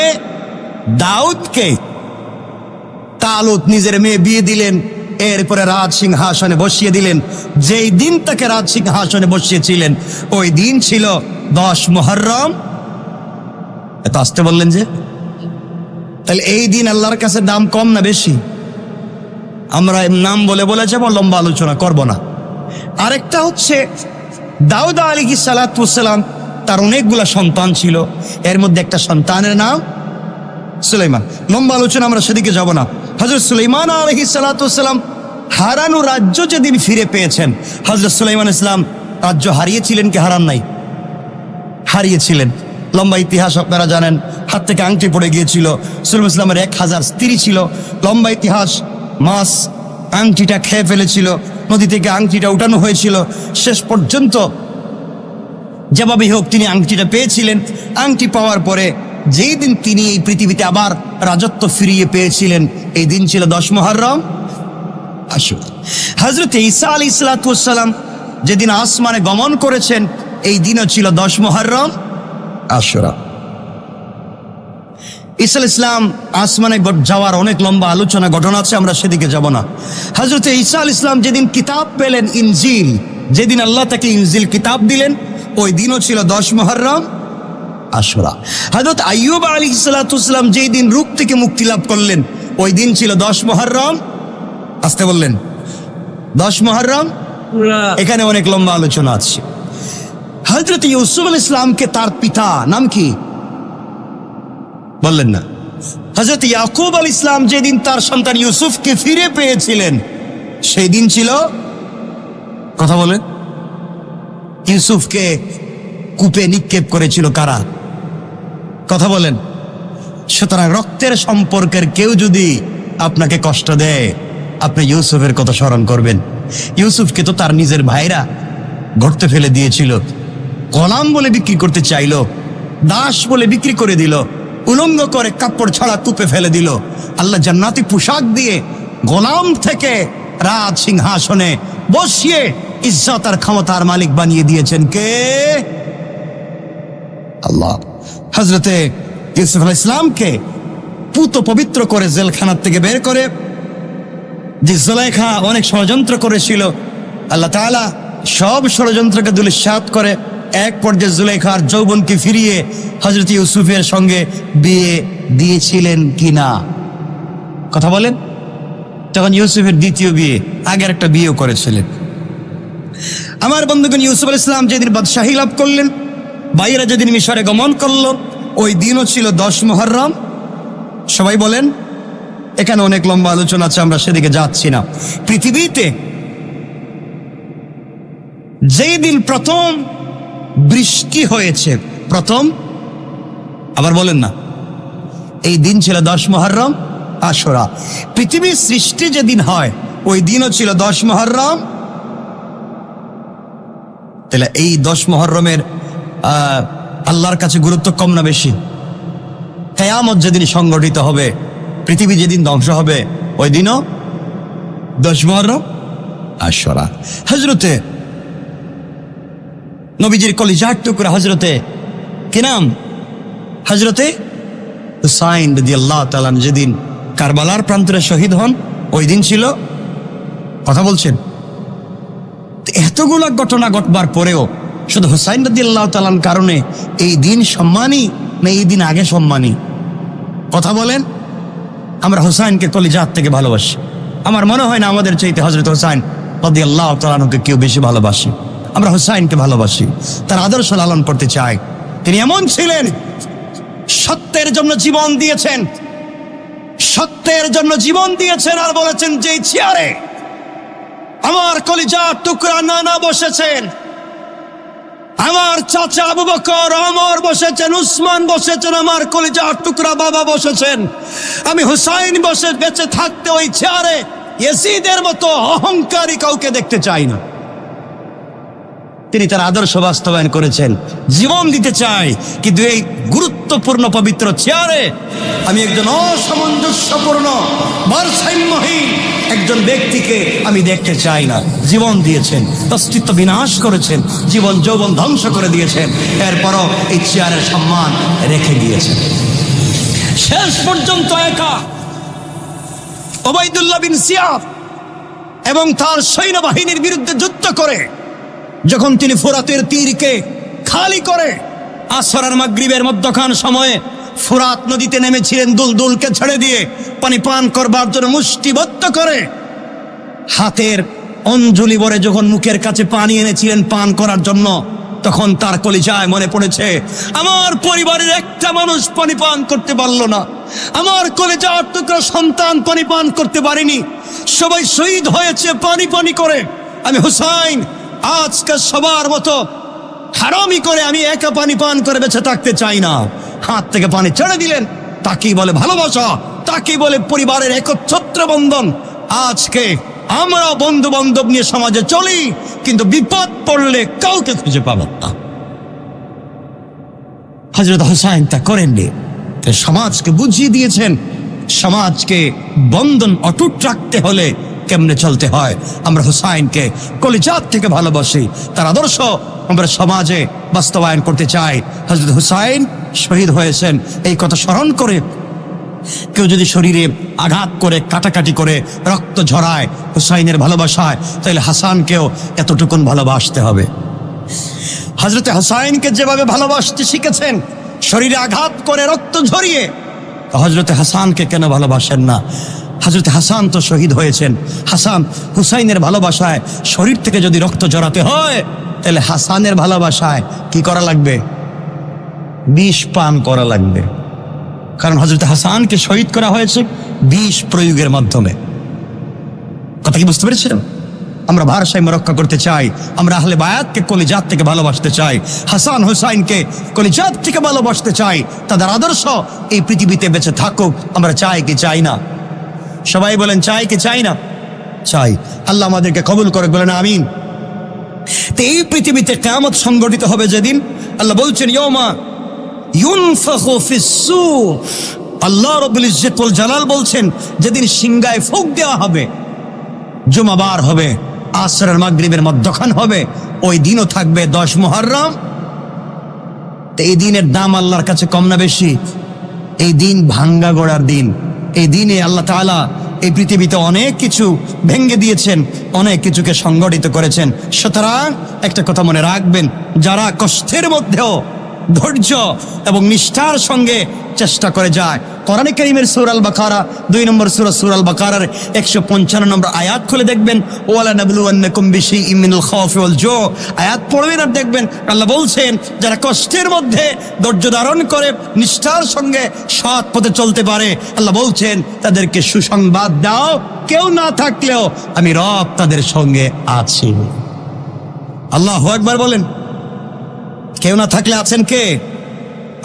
দাউদকে তালুত নিজের মেয়ে বিয়ে দিলেন। এরপরে রাজ সিংহাসনে বসিয়ে দিলেন। যেই দিন তাকে রাজ সিংহাসনে বসিয়েছিলেন ওই দিন ছিল 10 মুহররম। এত আসতে বললেন যে, তাহলে এই দিন আল্লাহর কাছে দাম কম না বেশি? আমরা নাম বলে বলে যাবো, লম্বা আলোচনা করব না। আরেকটা হচ্ছে দাউদ আলাইহিস সালাতু ওয়াস সালাম, তার অনেকগুলা সন্তান ছিল, এর মধ্যে একটা সন্তানের নাম সুলাইমান। লম্বা আলোচনা, আমরা সেদিকে যাব না। হযরত সুলাইমান আলাইহিস সালাতু ওয়াস সালাম হারানো রাজ্য যেদিন ফিরে পেয়েছেন, হযরত সুলাইমান ইসলাম রাজ্য হারিয়েছিলেন কি হারান নাই? হারিয়েছিলেন। লম্বা ইতিহাস আপনারা জানেন, হাত থেকে আংটি পড়ে গিয়েছিল। সুলাইমান ইসলামের 1000 স্ত্রী ছিল। লম্বা ইতিহাস, মাছ আংটিটা খেয়ে ফেলেছিল, নদী থেকে আংটিটা উঠানো হয়েছিল। শেষ পর্যন্ত যেভাবে হোক তিনি আংটিটা পেয়েছিলেন। আংটি পাওয়ার পরে যেই দিন তিনি এই পৃথিবীতে আবার রাজত্ব ফিরিয়ে পেয়েছিলেন, এই দিন ছিল 10 মুহররম আশুরা। হযরত ঈসা আলাইহিস সালাতু ওয়াস সালাম যেদিন আসমানে গমন করেছেন, এই দিনও ছিল 10 মুহররম আশুরা। ঈসা আলাইহিস সালাম আসমানে যাওয়ার অনেক লম্বা আলোচনা ঘটনা আছে, আমরা সেদিকে যাব না। হযরত ঈসা আলাইহিস সালাম যেদিন কিতাব পেলেন, ইনজিল, যেদিন আল্লাহ তাকে ইনজিল কিতাব দিলেন, ওই দিনও ছিল 10 মুহররম আশুরা। হযরত আইয়ুব আলাইহিস সালাতু ওয়াস সালাম যেই দিন রোগ থেকে মুক্তি লাভ করলেন, ওই দিন ছিল 10 মুহররম। আসতে বললেন 10 মুহররম। এখানে অনেক লম্বা আলোচনা আছে। হযরত ইউসুফ আলাইহিস সালামকে তার পিতা নাম কি বললেন না? হযরত ইয়াকুব আলাইহিস সালাম যেদিন তার সন্তান ইউসুফকে ফিরে পেয়েছিলেন, সেই দিন ছিল, কথা বলেন, ইউসুফকে কূপে নিক্ষেপ করেছিল কারা? কথা বলেন। সুতরাং রক্তের সম্পর্কের কেউ যদি আপনাকে কষ্ট দেয়, আপনি ইউসুফের কথা স্মরণ করবেন। ইউসুফকে তো তার নিজের ভাইরা গর্তে ফেলে দিয়েছিল, গোলাম বলে বিক্রি করতে চাইল, দাস বলে বিক্রি করে দিল, উলঙ্গ করে কাপড় ছাড়া কূপে ফেলে দিল। আল্লাহ জান্নাতি পোশাক দিয়ে গোলাম থেকে রাজ সিংহাসনে বসিয়ে ইজ্জত আর ক্ষমতার মালিক বানিয়ে দিয়েছেন কে? আল্লাহ। হযরতে ইউসুফ আলাইহিস সালামকে পুত পবিত্র করে জেলখানার থেকে বের করে, যে জুলাইখা অনেক ষড়যন্ত্র করেছিল, আল্লাহ তাআলা সব ষড়যন্ত্রকে ধূলিসাৎ করে এক পর্যায়ে জুলাইখার যৌবনকে ফিরিয়ে হযরত ইউসুফের সঙ্গে বিয়ে দিয়েছিলেন কিনা? কথা বলেন। তখন ইউসুফের দ্বিতীয় বিয়ে, আগের একটা বিয়েও করেছিলেন। আমার বন্ধুগণ, ইউসুফ আলাইহিস সালাম যেদিন বাদশাহী লাভ করলেন, বাইরে যেদিন মিশরে গমন করল, ওই দিনও ছিল 10 মুহররম। সবাই বলেন। এখানে অনেক লম্বা আলোচনা আছে, আমরা সেদিকে যাচ্ছি না। পৃথিবীতে যেই দিন প্রথম বৃষ্টি হয়েছে, প্রথম, আবার বলেন না, এই দিন ছিল 10 মুহররম আশুরা। পৃথিবীর সৃষ্টি যেদিন হয়, ওই দিনও ছিল 10 মুহররম। তাহলে এই 10 মুহররমের আল্লাহর কাছে গুরুত্ব কম না বেশি? কিয়ামত যেদিন সংগঠিত হবে, পৃথিবী যেদিন ধ্বংস হবে, ওই দিনও 10 মুহররম আশুরা। হযরতে নবীজির কলিজার টুকরা হযরতে কি নাম, হযরতে হুসাইন রাদিয়াল্লাহু তাআলা যেদিন কারবালার প্রান্তরে শহীদ হন, ওই দিন ছিল, কথা বলছেন। এতগুলো ঘটনা ঘটবার পরেও শুধু হুসাইন রাদিয়াল্লাহু তাআলার কারণে এই দিন সম্মানী না এই দিন আগে সম্মানী? কথা বলেন। আমরা হুসাইনকে কলিজাত থেকে ভালোবাসি। আমার মনে হয় না আমাদের চাইতে হযরত হুসাইন রাদিয়াল্লাহু তাআলাকে কেউ বেশি ভালোবাসে। আমরা হুসাইনকে ভালোবাসি, তার আদর্শ লালন করতে চাই। তিনি এমন ছিলেন, সত্যের জন্য জীবন দিয়েছেন, সত্যের জন্য জীবন দিয়েছেন, আর বলেছেন যে চেয়ারে আমার কলিজার টুকরা নানা বসেছেন, আমার চাচা আবু বকর ওমর বসেছেন, উসমান বসেছেন, আমার কলিজার টুকরা বাবা বসেছেন, আমি হুসাইন বসে বেঁচে থাকতে ওই চেয়ারে ইয়াজিদের মতো অহংকারী কাউকে দেখতে চাই না। তিনি তার আদর্শ বাস্তবায়ন করেছেন, জীবন দিতে চাই, কিন্তু এই গুরুত্বপূর্ণ পবিত্র চেয়ারে আমি একজন অসামঞ্জস্যপূর্ণ ভারসাম্যহীন একজন ব্যক্তিকে আমি দেখতে চাই না। জীবন দিয়েছেন, অস্তিত্ব বিনাশ করেছেন, জীবন যৌবন ধ্বংস করে দিয়েছেন, এরপরও এই চেয়ারের সম্মান রেখে দিয়েছেন। শেষ পর্যন্ত একা ওবাইদুল্লাহ বিন জিয়াদ এবং তার সৈন্যবাহিনীর বিরুদ্ধে যুদ্ধ করে যখন তিনি ফোরাতের তীরকে খালি করে আসর আর মাগরিবের মধ্যখান সময়ে ফোরাত নদীতে নেমেছিলেন দুলদুলকে ছেড়ে দিয়ে পানি পান করবার জন্য মুষ্টিবদ্ধ করে হাতের অঞ্জলি ভরে যখন মুখের কাছে পানি এনেছিলেন পান করার জন্য, তখন তার কলিজায় মনে পড়েছে, আমার পরিবারের একটা মানুষ পানি পান করতে পারলো না, আমার কলিজার টুকরা সন্তান পানি পান করতে পারেনি, সবাই শহীদ হয়েছে পানি পানি করে। আমি হুসাইন আজকে সবার মতো হারামি করে আমি একা পানি পান করে বেঁচে থাকতে চাই না। হাত থেকে পানি ছেড়ে দিলেন। তাকেই বলে ভালোবাসা, তাকেই বলে পরিবারের একচ্ছত্র বন্ধন। আজকে আমরা বন্ধু বান্ধব নিয়ে সমাজে চলি, কিন্তু বিপদ পড়লে কাউকে খুঁজে পাবো না। হযরত হুসাইন তা করেননি। সমাজকে বুঝিয়ে দিয়েছেন সমাজকে বন্ধন অটুট রাখতে হলে কেমনে চলতে হয়। আমরা হুসাইনকে কলিজাত থেকে ভালোবাসি, তার আদর্শ আমরা সমাজে বাস্তবায়ন করতে চাই। হযরত হুসাইন শহীদ হয়েছেন এই কথা স্মরণ করে কেউ যদি শরীরে আঘাত করে কাটাকাটি করে রক্ত ঝরায় হুসাইনের ভালোবাসায়, তাহলে হাসানকেও এতটুকুন ভালোবাসতে হবে। হযরত হুসাইনকে যেভাবে ভালোবাসতে শিখেছেন শরীরে আঘাত করে রক্ত ঝরিয়ে, হযরত হাসানকে কেন ভালোবাসেন না? হযরত হাসান তো শহীদ হয়েছেন। হাসান হুসাইনের ভালোবাসায় শরীর থেকে যদি রক্ত ঝরাতে হয়, তাহলে হাসানের ভালোবাসায় কি করা লাগবে? বিষ পান করা লাগবে। কারণ হযরত হাসানকে শহীদ করা হয়েছে বিষ প্রয়োগের মাধ্যমে। কথা কি বুঝতে পেরেছেন? আমরা ভারসাম্য রক্ষা করতে চাই, আমরা আহলে বায়াতকে কলিজাত থেকে ভালোবাসতে চাই, হাসান হুসাইনকে কলিজাত থেকে ভালোবাসতে চাই। তাদের আদর্শ এই পৃথিবীতে বেঁচে থাকুক। আমরা চাই কি চাই না? সবাই বলেন চাই কি চাই না? চাই। আল্লাহ আমাদেরকে কবুল করে, বলেন আমিন। তো এই পৃথিবীতে কিয়ামত সংঘটিত হবে যেদিন, আল্লাহ বলছেন ইয়াউমা ইউনফাখু ফিস-সূর। আল্লাহ রাব্বুল ইজ্জত ওয়াল জালাল বলছেন যেদিন সিংহায় ফুঁক দেওয়া হবে, জুমাবার হবে, আসর আর মাগরিবের মধ্যখান হবে, ওই দিনও থাকবে 10 মুহররম। তো এই দিনের দাম আল্লাহর কাছে কম না বেশি? এই দিন ভাঙ্গা গড়ার দিন। এই দিনে আল্লাহ তাআলা এই পৃথিবীতে অনেক কিছু ভেঙে দিয়েছেন, অনেক কিছুকে সংগঠিত করেছেন। সুতরাং একটা কথা মনে রাখবেন, যারা কষ্টের মধ্যেও ধৈর্য এবং নিষ্ঠার সঙ্গে চেষ্টা করে যায়। কোরআনে কারীমের সূরা আল বাকারা 2 নম্বর সূরা, সূরা আল বাকারার 155 নম্বর আয়াত খুলে দেখবেন, ওয়ালা নাবলুওয়ান্নাকুম বিশাইইম মিনাল খাউফি ওয়াল জু। আয়াত পড়বেন আর দেখবেন আল্লাহ বলছেন যারা কষ্টের মধ্যে ধৈর্য ধারণ করে নিষ্ঠার সঙ্গে সৎ পথে চলতে পারে, আল্লাহ বলছেন তাদেরকে সুসংবাদ দাও, কেউ না থাকলেও আমি রব তাদের সঙ্গে আছি। আল্লাহু আকবার বলেন। কেউ না থাকলে আছেন কে?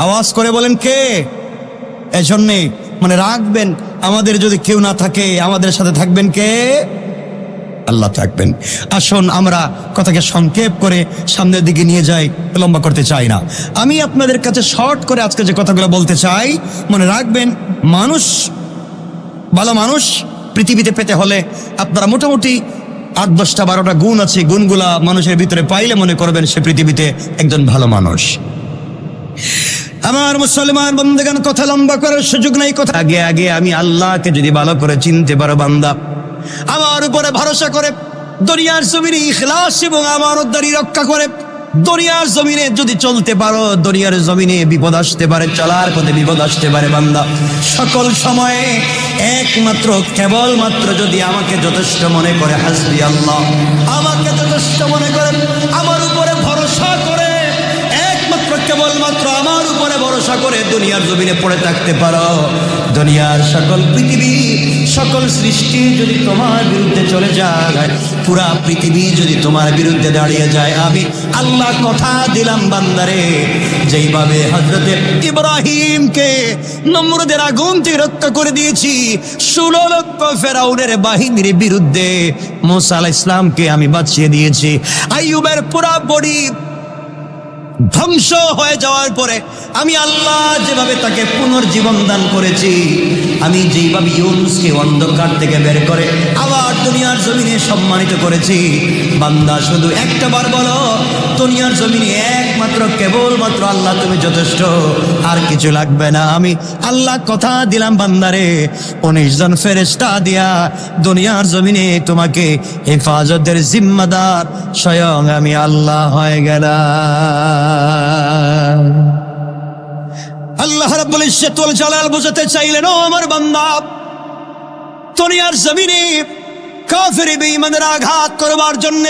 আওয়াজ করে বলেন কে? এজন্যে মনে রাখবেন, আমাদের যদি কেউ না থাকে আমাদের সাথে থাকবেন কে? আল্লাহ থাকবেন। আসুন আমরা কথাকে সংক্ষেপ করে সামনের দিকে নিয়ে যাই, লম্বা করতে চাই না। আমি আপনাদের কাছে শর্ট করে আজকে যে কথাগুলো বলতে চাই, মনে রাখবেন, মানুষ, ভালো মানুষ পৃথিবীতে পেতে হলে আপনারা মোটামুটি 8-10টা 12টা গুণ আছে, গুণগুলা মানুষের ভিতরে পাইলে মনে করবেন সে পৃথিবীতে একজন ভালো মানুষ। আমার মুসলমান বন্ধুগণ, কথা লম্বা করার সুযোগ নাই। কথা আগে আগে আমি আল্লাহকে যদি ভালো করে চিনতে পারো বান্দা, আমার উপরে ভরসা করে দুনিয়ার জমিনে ইখলাস এবং আমানতদারি রক্ষা করে দুনিয়ার জমিনে যদি চলতে পারো, দুনিয়ার জমিনে বিপদ আসতে পারে, চলার পথে বিপদ আসতে পারে বান্দা, সকল সময়ে একমাত্র কেবলমাত্র যদি আমাকে যথেষ্ট মনে করে, হাসবি আল্লাহ, আমাকে যথেষ্ট মনে করে, আমার উপরে ভরসা করে, একমাত্র কেবলমাত্র আমার উপরে ভরসা করে দুনিয়ার জমিনে পড়ে থাকতে পারো, দুনিয়ার সকল পৃথিবী সকল সৃষ্টি যদি তোমার বিরুদ্ধে চলে যায়, পুরা পৃথিবী যদি তোমার বিরুদ্ধে দাঁড়িয়ে যায়, আমি আল্লাহ কথা দিলাম বান্দারে, যেইভাবে হযরতে ইব্রাহিমকে নমরুদের আগুন থেকে রক্ষা করে দিয়েছি 16 লক্ষ ফেরাউনের বাহিনীর বিরুদ্ধে, মুসা আলাইহিস সালামকে আমি বাঁচিয়ে দিয়েছি, আইয়ুবের পুরা বডি ধ্বংস হয়ে যাওয়ার পরে আমি আল্লাহ যেভাবে তাকে পুনর্জীবন দান করেছি, আমি যেভাবে ইউনুসকে অন্ধকার থেকে বের করে আবার দুনিয়ার জমিনে সম্মানিত করেছি, বান্দা শুধু একটা বার বলো, দুনিয়ার জমিনে একমাত্র কেবলমাত্র আল্লাহ তুমি যথেষ্ট, আর কিছু লাগবে না। আমি আল্লাহ কথা দিলাম বান্দারে, 19 জন ফেরেশতা দিয়া দুনিয়ার জমিনে তোমাকে হেফাজতের জিম্মাদার স্বয়ং আমি আল্লাহ হয়ে গেলাম। আল্লাহ রাব্বুল ইজ্জত ওয়াল জালাল বুঝাতে চাইলেন, ও আমার বান্দা, দুনিয়ার জমিনে কাফের বেঈমানের আঘাত করবার জন্য,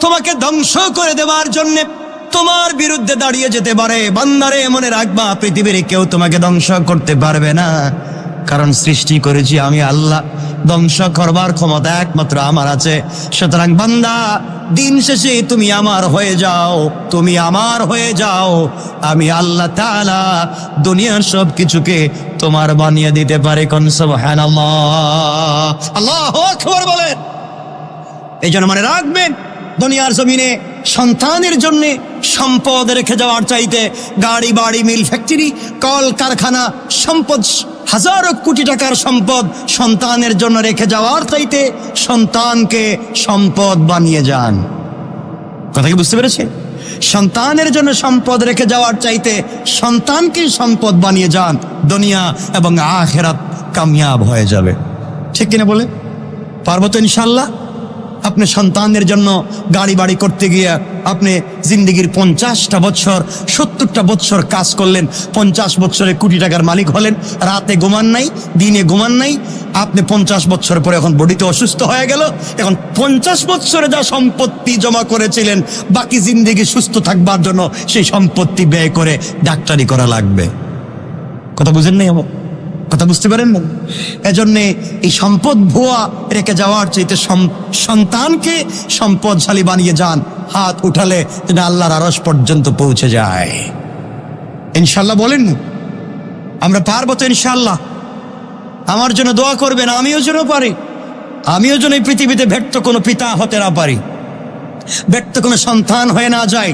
তোমাকে ধ্বংস করে দেওয়ার জন্য, তোমার বিরুদ্ধে দাঁড়িয়ে যেতে পারে। বান্দারে মনে রাখবা, পৃথিবীর কেউ তোমাকে ধ্বংস করতে পারবে না, কারণ সৃষ্টি করেছি আমি আল্লাহ, ধ্বংস করবার ক্ষমতা একমাত্র আমার আছে। সুতরাং বান্দা, দিন শেষে তুমি আমার হয়ে যাও, তুমি আমার হয়ে যাও, আমি আল্লাহ তাআলা দুনিয়ার সব কিছুকে তোমার বানিয়ে দিতে পারে। কোন সুবহানাল্লাহ, আল্লাহু আকবার বলেন। এই জন্য মনে রাখবেন, দুনিয়ার জমিনে সন্তানের জন্য সম্পদ রেখে যাওয়ার চাইতে গাড়ি বাড়ি মিল ফ্যাক্টরি কল কারখানা সম্পদ, হাজারো কোটি টাকার সম্পদ সন্তানের জন্য রেখে যাওয়ার চাইতে সন্তানকে সম্পদ বানিয়ে যান। কথা কি বুঝতে পেরেছে? সন্তানের জন্য সম্পদ রেখে যাওয়ার চাইতে সন্তানকে সম্পদ বানিয়ে যান, দুনিয়া এবং আখিরাত কামিয়াব হয়ে যাবে। ঠিক কিনা বলে? পারবো তো ইনশাআল্লাহ? আপনি সন্তানের জন্য গাড়ি বাড়ি করতে গিয়ে আপনি জিন্দেগির 50টা বছর 70টা বছর কাজ করলেন, 50 বছরে কোটি টাকার মালিক হলেন, রাতে ঘুমান নাই, দিনে ঘুমান নাই, আপনি 50 বছর পরে এখন বডিতে অসুস্থ হয়ে গেল, এখন 50 বছরে যা সম্পত্তি জমা করেছিলেন, বাকি জিন্দেগি সুস্থ থাকবার জন্য সেই সম্পত্তি ব্যয় করে ডাক্তারি করা লাগবে। কথা বুঝেন নাই আমার? কথা বুঝতে পারেন না? এজন্যে এই সম্পদ ভুয়া রেখে যাওয়ার চাইতে সন্তানকে সম্পদশালী বানিয়ে যান, হাত উঠালে যেন আল্লাহর আরশ পর্যন্ত পৌঁছে যায়। ইনশাল্লাহ বলেন, আমরা পারবো তো ইনশাল্লাহ? আমার জন্য দোয়া করবেন, আমিও যেন পারি, আমিও যেন এই পৃথিবীতে ব্যর্থ কোনো পিতা হতে না পারি, ব্যর্থ কোনো সন্তান হয়ে না যায়,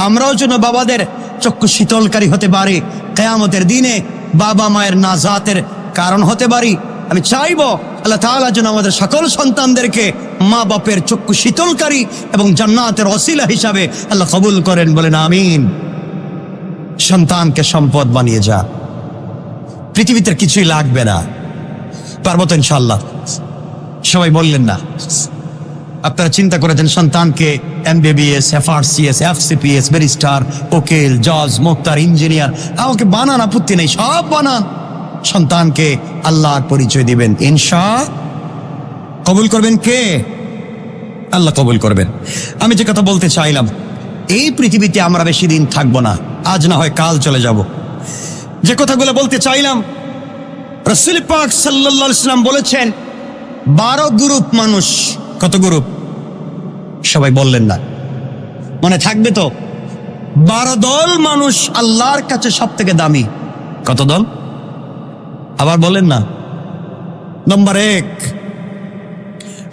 আমরাও যেন বাবাদের চক্ষু শীতলকারী হতে পারি, কিয়ামতের দিনে বাবা মায়ের নাজাতের কারণ হতে পারি। আমি চাইবো আল্লাহ তাআলা যেন আমাদের সকল সন্তানদেরকে মা বাপের চক্ষু শীতলকারী এবং জান্নাতের ওসিলা হিসাবে আল্লাহ কবুল করেন, বলেন আমিন। সন্তানকে সম্পদ বানিয়ে যা, পৃথিবীতে কিছুই লাগবে না। পারবো তো ইনশাআল্লাহ? সবাই বললেন না? আপনারা চিন্তা করেছেন সন্তানকে MBBS, FRCS, FCPS, ব্যারিস্টার, উকিল, জজ, মুক্তার, ইঞ্জিনিয়ার, আমাকে বানান, আপত্তি নেই, সব বানান। সন্তানকে আল্লাহর পরিচয় দিবেন, ইনশাআল্লাহ কবুল করবেন কে? আল্লাহ কবুল করবেন। আমি যে কথা বলতে চাইলাম, এই পৃথিবীতে আমরা বেশি দিন থাকবো না, আজ না হয় কাল চলে যাব। যে কথাগুলো বলতে চাইলাম, রাসূল পাক সাল্লাল্লাহু আলাইহি ওয়াসাল্লাম বলেছেন 12 গ্রুপ মানুষ। কত গ্রুপ? সবাই বললেন না, মনে থাকবে তো? 12 দল মানুষ আল্লাহর কাছে সব থেকে দামি। কত দল? আবার বলেন না। নম্বর 1,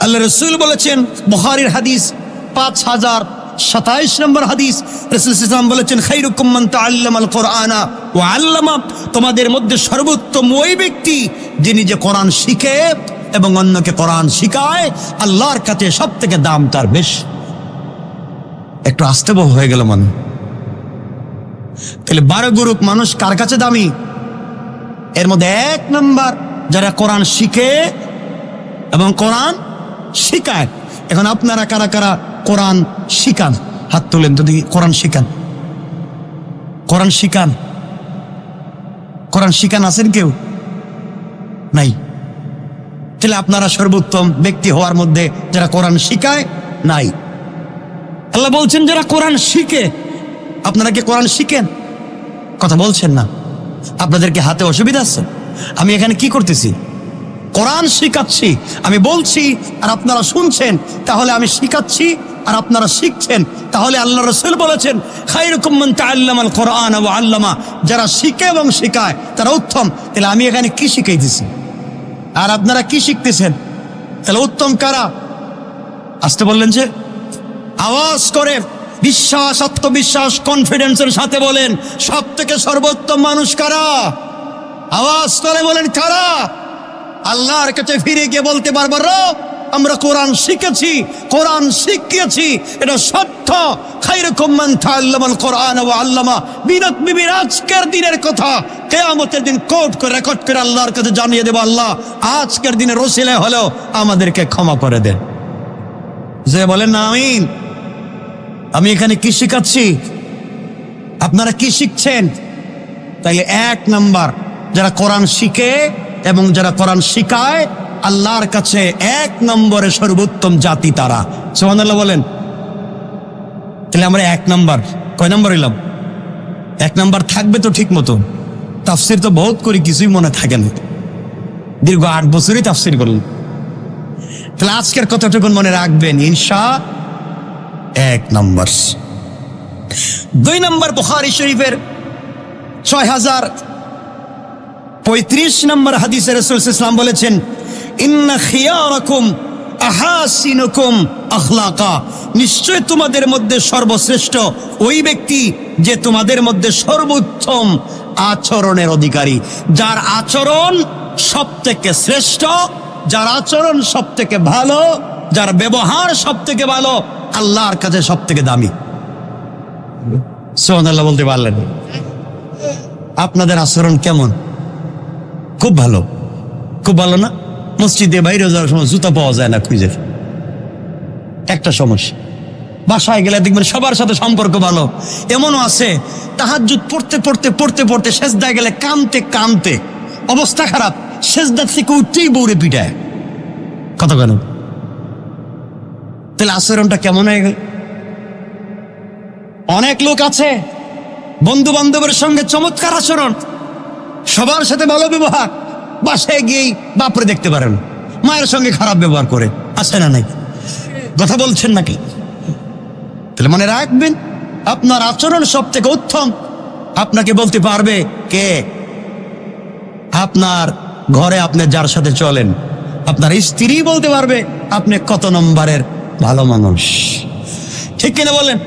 আল্লাহ রাসূল বলেছেন, বুখারীর হাদিস 5027 নম্বর হাদিস, রাসূল সাল্লাল্লাহু আলাইহি ওয়াসাল্লাম বলেছেন, খায়রুকুম মান তাআল্লামাল কুরআনা ওয়া আল্লামা, তোমাদের মধ্যে সর্বোত্তম ওই ব্যক্তি যিনি যে কোরআন শিখে এবং অন্যকে কোরআন শিখায়, আল্লাহর কাছে সব থেকে দাম তার বেশি। একটু আস্তে হয়ে গেল মনে। তাহলে 12 গ্রুপ মানুষ কার কাছে দামি? এর মধ্যে 1 নম্বর, যারা কোরআন শিখে এবং কোরআন শিখায়। এখন আপনারা কারা কারা কোরআন শিখান? হাত তোলেন তো দেখি। কোরআন শিখান, কোরআন শিখান, কোরআন শিখান আছেন কেউ? নাই। তাহলে আপনারা সর্বোত্তম ব্যক্তি হওয়ার মধ্যে যারা কোরআন শিখায় নাই। আল্লাহ বলছেন যারা কোরআন শিখে। আপনারা কি কোরআন শিখেন? কথা বলছেন না। আপনাদেরকে হাতে অসুবিধা আছে? আমি এখানে কি করতেছি? কোরআন শিখাচ্ছি। আমি বলছি আর আপনারা শুনছেন, তাহলে আমি শিখাচ্ছি আর আপনারা শিখছেন। তাহলে আল্লাহ রাসূল বলেছেন, খায়রুকুম মান তাআল্লামাল কুরআনা ওয়া আল্লামা, যারা শিখে এবং শিখায় তারা উত্তম। তাহলে আমি এখানে কি শিখাইতেছি আর আপনারা কি শিখতেছেন? তাহলে উত্তম কারা? আসতে বললেন যে, আওয়াজ করে বিশ্বাস, আত্মবিশ্বাস, কনফিডেন্সের সাথে বলেন, সব থেকে সর্বোত্তম মানুষ কারা? আওয়াজ করে বলেন কারা? আল্লাহর কাছে ফিরে গিয়ে বলতে পারবো, রব আমরা কোরআন শিখেছি, কোরআন শিখিয়েছি, এটা সত্য। খায়রুকুম মান তাআল্লামাল কোরআন ওয়া আল্লামা। বিনত বিবির আজকের দিনের কথা কিয়ামতের দিন কোট করে রেকর্ড করে আল্লাহর কাছে জানিয়ে দেব, আল্লাহ আজকের দিনে রসিলা হলেও আমাদেরকে ক্ষমা করে দেন। যে বলেন না আমিন। আমি এখানে কি শিখাচ্ছি, আপনারা কি শিখছেন? তাইলে 1 নাম্বার, যারা কোরআন শিখে এবং যারা কোরআন শিখায়, আল্লাহর কাছে 1 নম্বরে সর্বোত্তম জাতি তারা। সুবহানাল্লাহ বলেন। তাহলে আমরা 1 নাম্বার, কয় নাম্বার হইলাম? 1 নাম্বার থাকবে তো ঠিক মতো। তাফসির তো বহুত করি, কিছুই মনে থাকে না, দীর্ঘ 8 বছরই তাফসির করলেন। তাহলে আজকের কথাটুকু মনে রাখবেন, ইনশাআল্লাহ 1 নাম্বার। 2 নাম্বার, বুখারী শরীফের 6035 নম্বর হাদিসে রাসূল সাল্লাল্লাহু আলাইহি ওয়াসাল্লাম বলেছেন, ইন্না খিয়ারাকুম আহাসিনুকুম আখলাকা। নিশ্চয় তোমাদের মধ্যে সর্বশ্রেষ্ঠ ওই ব্যক্তি যে তোমাদের মধ্যে সর্বোত্তম আচরণের অধিকারী, যার আচরণ সব থেকে শ্রেষ্ঠ, যার আচরণ সব থেকে ভালো, যার ব্যবহার সব থেকে ভালো, আল্লাহর কাছে সব থেকে দামি। সুবহানাল্লাহ বলতে পারলেন? আপনাদের আচরণ কেমন? খুব ভালো, খুব ভালো না? মসজিদে বাইরে যাওয়ার সময় জুতা পাওয়া যায় না খুঁজে, একটা সমস্যা। বাসায় গেলে দেখবেন সবার সাথে সম্পর্ক ভালো। এমনও আছে তাহাজ্জুদ পড়তে পড়তে পড়তে পড়তে সেজদায় গেলে কামতে কামতে অবস্থা খারাপ, সেজদা থেকে উঠতেই বউরে পিটায়। কথা কেন? তাহলে আচরণটা কেমন হয়ে গেল? অনেক লোক আছে বন্ধু বান্ধবের সঙ্গে চমৎকার আচরণ, সবার সাথে ভালো ব্যবহার, বাসায় গিয়েই বাপরে দেখতে পারেন মায়ের সঙ্গে খারাপ ব্যবহার করে, আছে না নাই? কথা বলছেন নাকি? তাহলে মনে রাখবেন, আপনার আচরণ সব থেকে উত্তম আপনাকে বলতে পারবে কে? আপনার ঘরে আপনি যার সাথে চলেন, আপনার স্ত্রী বলতে পারবে আপনি কত নম্বরের ভালো মানুষ। ঠিক কিনা বলেন?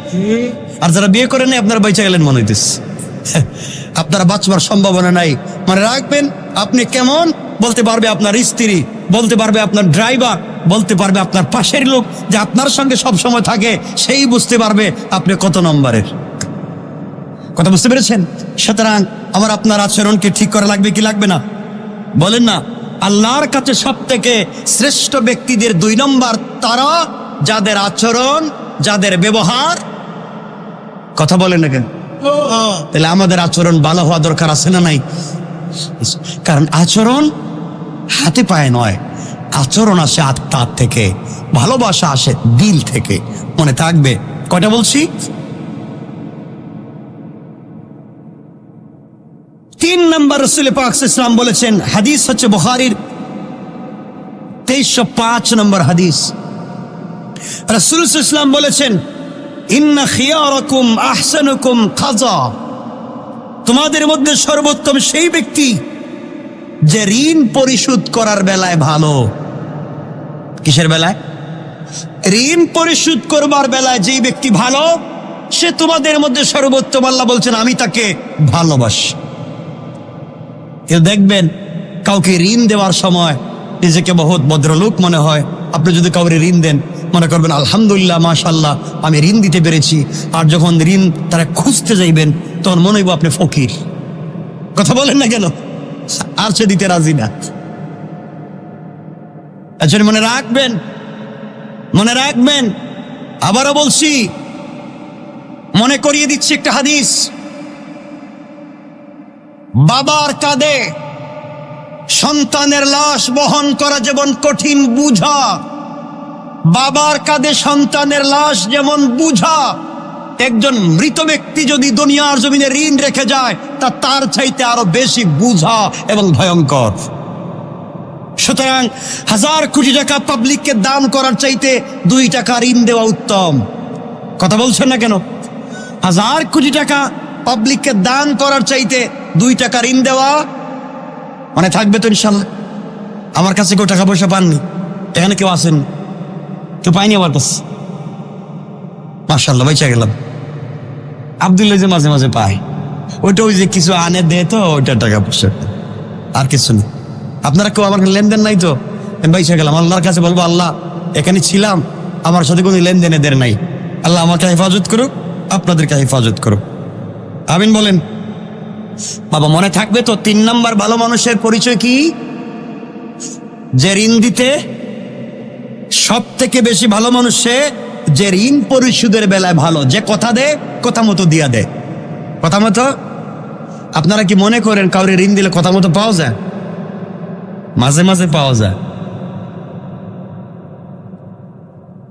আর যারা বিয়ে করেন নাই, আপনারা বেঁচে গেলেন মনে হইতেছে, আপনারা বাঁচবার সম্ভাবনা নাই। মনে রাখবেন, আপনি কেমন বলতে পারবে আপনার স্ত্রী, বলতে পারবে আপনার ড্রাইভার, বলতে পারবে আপনার পাশের লোক যে আপনার সঙ্গে সব সময় থাকে, সেই বুঝতে পারবে আপনি কত নম্বরের। কথা বুঝতে পেরেছেন? সুতরাং আমার আপনার আচরণকে ঠিক করা লাগবে কি লাগবে না? বলেন না। আল্লাহর কাছে সব থেকে শ্রেষ্ঠ ব্যক্তিদের 2 নম্বর তারা, যাদের আচরণ, যাদের ব্যবহার। কথা বলেন না কেন? তাহলে আমাদের আচরণ ভালো হওয়া দরকার আছে না নাই? কারণ আচরণ হাতে পায়ে নয়, আচরণ আসে আত্মার থেকে, ভালোবাসা আসে দিল থেকে। মনে থাকবে। কয়টা বলছি? 3 নম্বর রাসূল পাক সাল্লাল্লাহু আলাইহি ওয়াসাল্লাম বলেছেন, হাদিস হচ্ছে বুখারীর 2305 নম্বর হাদিস। রাসূল সাল্লাল্লাহু আলাইহি ওয়াসাল্লাম বলেছেন, ইন্না খিয়ারাকুম আহসানুকুম কাযা। তোমাদের মধ্যে সর্বোত্তম সেই ব্যক্তি যে ঋণ পরিশোধ করার বেলায় ভালো। কিসের বেলায়? ঋণ পরিশোধ করবার বেলায় যেই ব্যক্তি ভালো, সে তোমাদের মধ্যে সর্বোত্তম। আল্লাহ বলছেন আমি তাকে ভালোবাসি। কেউ দেখবেন কাউকে ঋণ দেওয়ার সময় নিজেকে বহুত ভদ্রলোক মনে হয়। আপনি যদি কাউকে ঋণ দেন, মনে করবেন আলহামদুলিল্লাহ মাশাআল্লাহ আমি ঋণ দিতে পেরেছি। আর যখন ঋণ তারা খুঁজতে যাইবেন, তখন মনে হইব আপনি ফকির। কথা বলেন না কেন? আর সে দিতে রাজি না। আচ্ছা, মনে রাখবেন, মনে রাখবেন। আবারও বলছি, মনে করিয়ে দিচ্ছি একটা হাদিস। বাবার কাঁধে সন্তানের লাশ বহন করা যেমন কঠিন বুঝা, বাবার কাঁধে সন্তানের লাশ যেমন বুঝা, একজন মৃত ব্যক্তি যদি দুনিয়ার জমিনে ঋণ রেখে যায় তা তার চাইতে আরো বেশি বুঝা এবং ভয়ঙ্কর। সুতরাং 1000 কোটি টাকা পাবলিককে দান করার চাইতে 2 টাকা ঋণ দেওয়া উত্তম। কথা বলছেন না কেন? 1000 কোটি টাকা পাবলিককে দান করার চাইতে 2 টাকা ঋণ দেওয়া। মানে থাকবে তো ইনশাল্লাহ? আমার কাছে কেউ টাকা পয়সা পাননি, এখানে কেউ আসেন, কেউ পাইনি আমার কাছে। মাশাআল্লাহ বাইচা গেলাম। আব্দুল্লাহ যে মাঝে মাঝে পায় ওইটা ওই যে কিছু আনে দেয় তো ওইটা টাকা পয়সা, আর কিছু না। আপনারা কেউ আমার লেনদেন নাই তো আমি বাইচা গেলাম। আল্লাহর কাছে বলবো, আল্লাহ এখানে ছিলাম, আমার সাথে কোনো লেনদেনের নাই, আল্লাহ আমাকে হেফাজত করুক, আপনাদেরকে হেফাজত করুক, আমিন বলেন। বাবা মনে থাকবে তো 3 নাম্বার ভালো মানুষের পরিচয় কি? যে ঋণ দিতে সব থেকে বেশি ভালো মানুষ সে, যে ঋণ পরিশোধের বেলায় ভালো, যে কথা দেয় কথা মতো দিয়া দেয়। কথা মতো, আপনারা কি মনে করেন কাউরে ঋণ দিলে কথা মতো পাওয়া যায়? মাঝে মাঝে পাওয়া যায়।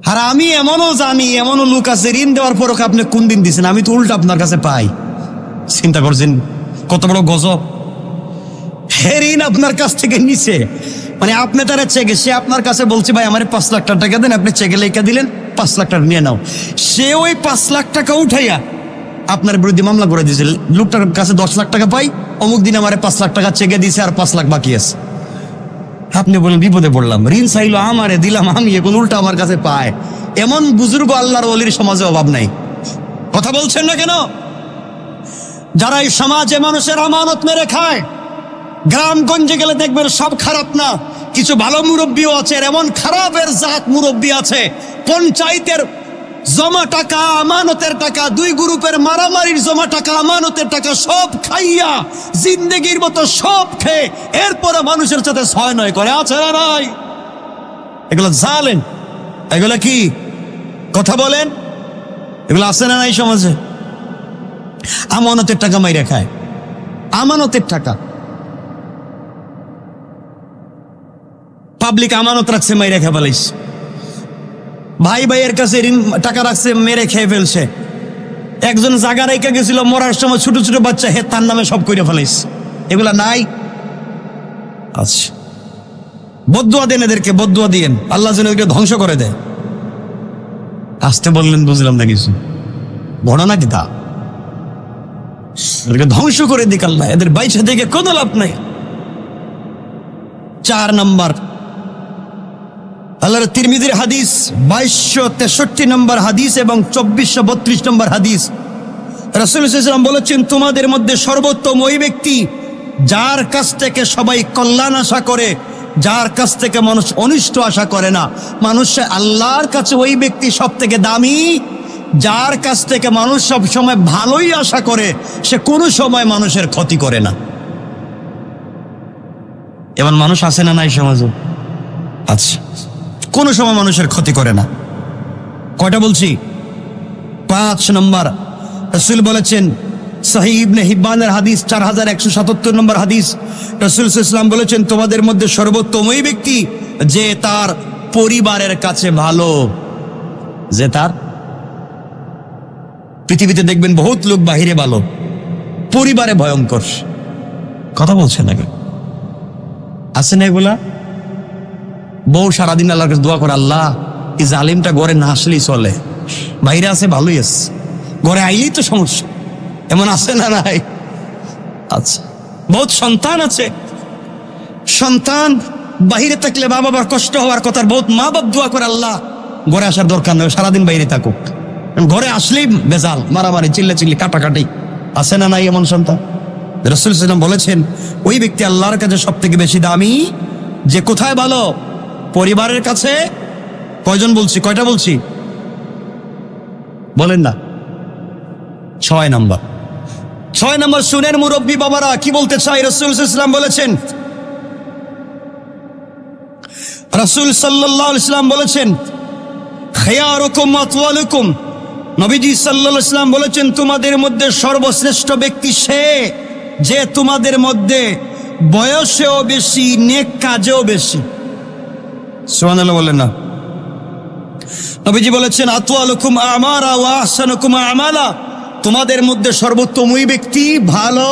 আর আমি এমনও জানি, এমনও লোক আছে ঋণ দেওয়ার পরও আপনি কোন দিন দিচ্ছেন, আমি তো উল্টা আপনার কাছে পাই। চিন্তা করছেন কত বড় গজব। হে ঋণ আপনার কাছ থেকে নিছে, মানে আপনি তারা চেকে, সে আপনার কাছে বলছে ভাই আমার 5 লাখ টাকা দেন, আপনি চেকে লেখা দিলেন 5 লাখ টাকা নিয়ে নাও। সে ওই 5 লাখ টাকা উঠাইয়া আপনার বিরুদ্ধে মামলা করে দিয়েছে। লোকটার কাছে 10 লাখ টাকা পাই, অমুক দিন আমার 5 লাখ টাকা চেকে দিয়েছে আর 5 লাখ বাকি আছে। আপনি বলেন বিপদে পড়লাম, ঋণ চাইলো আমারে দিলাম আমি, এখন উল্টা আমার কাছে পায়। এমন বুজুর্গ আল্লাহর ওলির সমাজে অভাব নাই। কথা বলছেন না কেন? যারা এই সমাজে মানুষের আমানত মেরে খায়, গ্রামগঞ্জে গেলে দেখবেন সব খারাপ না, কিছু ভালো মুরব্বীও আছে, এমন খারাপের জাত মুরব্বী আছে। পঞ্চায়েতের জমা টাকা, আমানতের টাকা, 2 গ্রুপের মারামারির জমা টাকা, আমানতের টাকা সব খাইয়া, জিন্দেগির মতো সব খেয়ে এরপরে মানুষের সাথে 6-9 করে, আছে না নাই? এগুলো জানেন? এগুলো কি কথা বলেন? এগুলো আছে না নাই সমাজে? আমানতের টাকা মাইরা খায়, আমানতের টাকা। পাবলিক আমানত রাখছে, মাইরা খেয়ে ফেলাইছে। ভাই ভাইয়ের কাছে ঋণ টাকা রাখছে, মেরে খেয়ে ফেলছে। একজন জায়গা রেখে গেছিল, মরার সময় ছোট ছোট বাচ্চা হে তার নামে সব করে ফেলাইছে। এগুলা নাই? আচ্ছা, বদদুয়া দেন এদেরকে, বদদুয়া দিয়েন আল্লাহ যেন এদেরকে ধ্বংস করে দেয়। আসতে বললেন, বুঝলাম না কিছু, ঘটনা কি তা? এদেরকে ধ্বংস করে দিক আল্লাহ, এদের বাইচে থেকে কোনো লাভ নাই। 4 নাম্বার আল্লাহর তিরমিজির হাদিস 2263 নম্বর হাদিস এবং 2432 নম্বর হাদিস। রাসূল সাল্লাল্লাহু আলাইহি ওয়াসাল্লাম বলেছেন, তোমাদের মধ্যে সর্বোত্তম ওই ব্যক্তি যার কাছ থেকে সবাই কল্যাণ আশা করে, যার কাছ থেকে মানুষ অনিষ্ট আশা করে না। মানুষ আল্লাহর কাছে ওই ব্যক্তি সব থেকে দামি যার কাছ থেকে মানুষ সব সময় ভালোই আশা করে, সে কোনো সময় মানুষের ক্ষতি করে না। এমন মানুষ আছে না নাই সমাজে? আচ্ছা, কোনো সময় মানুষের ক্ষতি করে না। কয়টা বলছি? 5 নম্বর রাসূল বলেছেন, সহিহ ইবনে হিব্বানের হাদিস 4177 নম্বর হাদিস। রাসূল সাল্লাল্লাহু আলাইহি ওয়াসাল্লাম বলেছেন, তোমাদের মধ্যে সর্বোত্তম ওই ব্যক্তি যে তার পরিবারের কাছে ভালো। যে তার, পৃথিবীতে দেখবেন বহুত লোক বাহিরে ভালো, পরিবারে ভয়ঙ্কর। কথা বলছেন নাকি? আছে না এগুলা? বউ সারাদিন আল্লাহর কাছে দোয়া করে, আল্লাহ এই জালিমটা ঘরে না আসলেই চলে, বাইরে আছে ভালোই আছে, ঘরে আইলেই তো সমস্যা। এমন আছে না নাই? আচ্ছা, বহুত সন্তান আছে, সন্তান বাহিরে থাকলে মা বাবার কষ্ট হওয়ার কথা, বহুত মা বাপ দোয়া করে, আল্লাহ ঘরে আসার দরকার নয়, সারাদিন বাইরে থাকুক, ঘরে আসলেই বেজাল, মারামারি, চিল্লাচিল্লি, কাটাকাটি। আছে না নাই এমন সন্তান? রাসূল সাল্লাল্লাহু আলাইহি ওয়াসাল্লাম বলেছেন, ওই ব্যক্তি আল্লাহর কাছে সব থেকে বেশি দামি যে কোথায় ভালো? পরিবারের কাছে। কয়জন বলছি? কয়টা বলছি? বলেন না। 6 নম্বর। 6 নম্বর শুনেন মুরব্বী বাবারা, কি বলতে চাই। রাসূল সাল্লাল্লাহু আলাইহি ওয়াসাল্লাম বলেছেন, রাসূল সাল্লাল্লাহু আলাইহি ওয়াসাল্লাম বলেছেন, খায়রুকুম আতওয়ালুকুম। নবীজি সাল্লাল্লাহু আলাইহি ওয়াসাল্লাম বলেছেন, তোমাদের মধ্যে সর্বশ্রেষ্ঠ ব্যক্তি সে যে তোমাদের মধ্যে বয়সেও বেশি, নেক কাজেও বেশি। সুবহানাল্লাহ বলেন না? নবীজি বলেছেন, আতওয়ালুকুম আমারা ওয়া আহসানুকুম আমালা। তোমাদের মধ্যে সর্বোত্তম ওই ব্যক্তি ভালো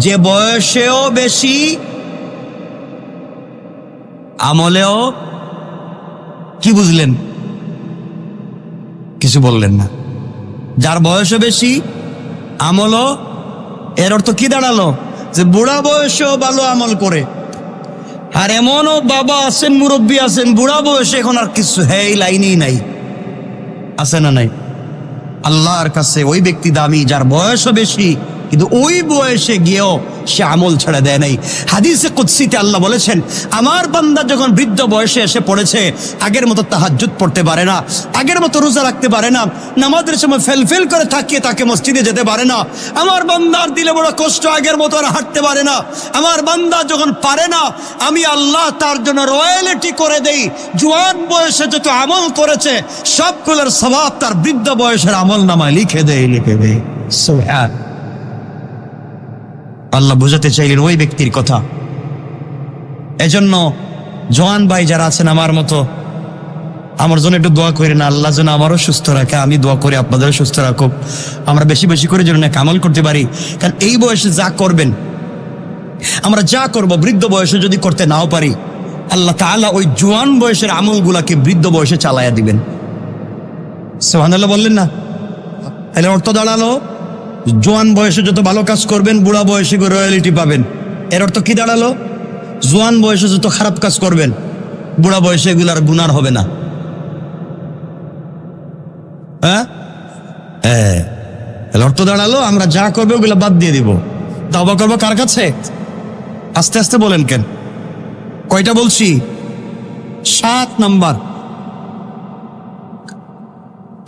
যে বয়সেও বেশি, আমলেও। কি বুঝলেন? কিছু বললেন না। যার বয়সও বেশি, আমলও। এর অর্থ কি দাঁড়ালো? যে বুড়া বয়সেও ভালো আমল করে। আর এমনও বাবা আছেন, মুরব্বী আছেন, বুড়া বয়সে এখন আর কিছু হেই লাইনই নাই। আছে না নাই? আল্লাহর কাছে ওই ব্যক্তি দামি যার বয়সও বেশি, কিন্তু ওই বয়সে গিয়েও সে আমল ছেড়ে দেয় নাই। হাদিসে কুদসিতে আল্লাহ বলেছেন, আমার বান্দা যখন বৃদ্ধ বয়সে এসে পড়েছে, আগের মতো তাহাজ্জুদ পড়তে পারে না, আগের মতো রোজা রাখতে পারে না, নামাজের সময় ফেল করে তাকিয়ে তাকে মসজিদে যেতে পারে না, আমার বান্দার দিলে বড় কষ্ট, আগের মতো আর হাঁটতে পারে না, আমার বান্দা যখন পারে না, আমি আল্লাহ তার জন্য রয়্যালিটি করে দেই, জোয়ান বয়সে যত আমল করেছে সবগুলোর সওয়াব তার বৃদ্ধ বয়সের আমল নামায় লিখে দেয়। সুবহান আল্লাহ বুঝাতে চাইলেন ওই ব্যক্তির কথা। এজন্য জওয়ান ভাই যারা আছেন আমার মতো, আমার জন্য একটু দোয়া করেন, আল্লাহ যেন আমারও সুস্থ রাখে, আমি দোয়া করি আপনাদেরও সুস্থ রাখুক, আমরা বেশি বেশি করে যেন আমল করতে পারি। কারণ এই বয়সে যা করবেন, আমরা যা করব বৃদ্ধ বয়সে যদি করতে নাও পারি, আল্লাহ তাআলা ওই জওয়ান বয়সের আমলগুলাকে বৃদ্ধ বয়সে চালায়া দিবেন। সুবহানাল্লাহ বললেন না? তাহলে অর্থ দাঁড়ালো, জোয়ান বয়সে যত ভালো কাজ করবেন বুড়া বয়সে রয়্যালিটি পাবেন। এর অর্থ কি দাঁড়ালো? জোয়ান বয়সে যত খারাপ কাজ করবেন বুড়া বয়সে এগুলার গুনার হবে না। হ্যাঁ, অর্থ দাঁড়ালো আমরা যা করবো ওগুলা বাদ দিয়ে দিব। তওবা করবো কার কাছে? আস্তে আস্তে বলেন কেন? কয়টা বলছি? 7 নাম্বার।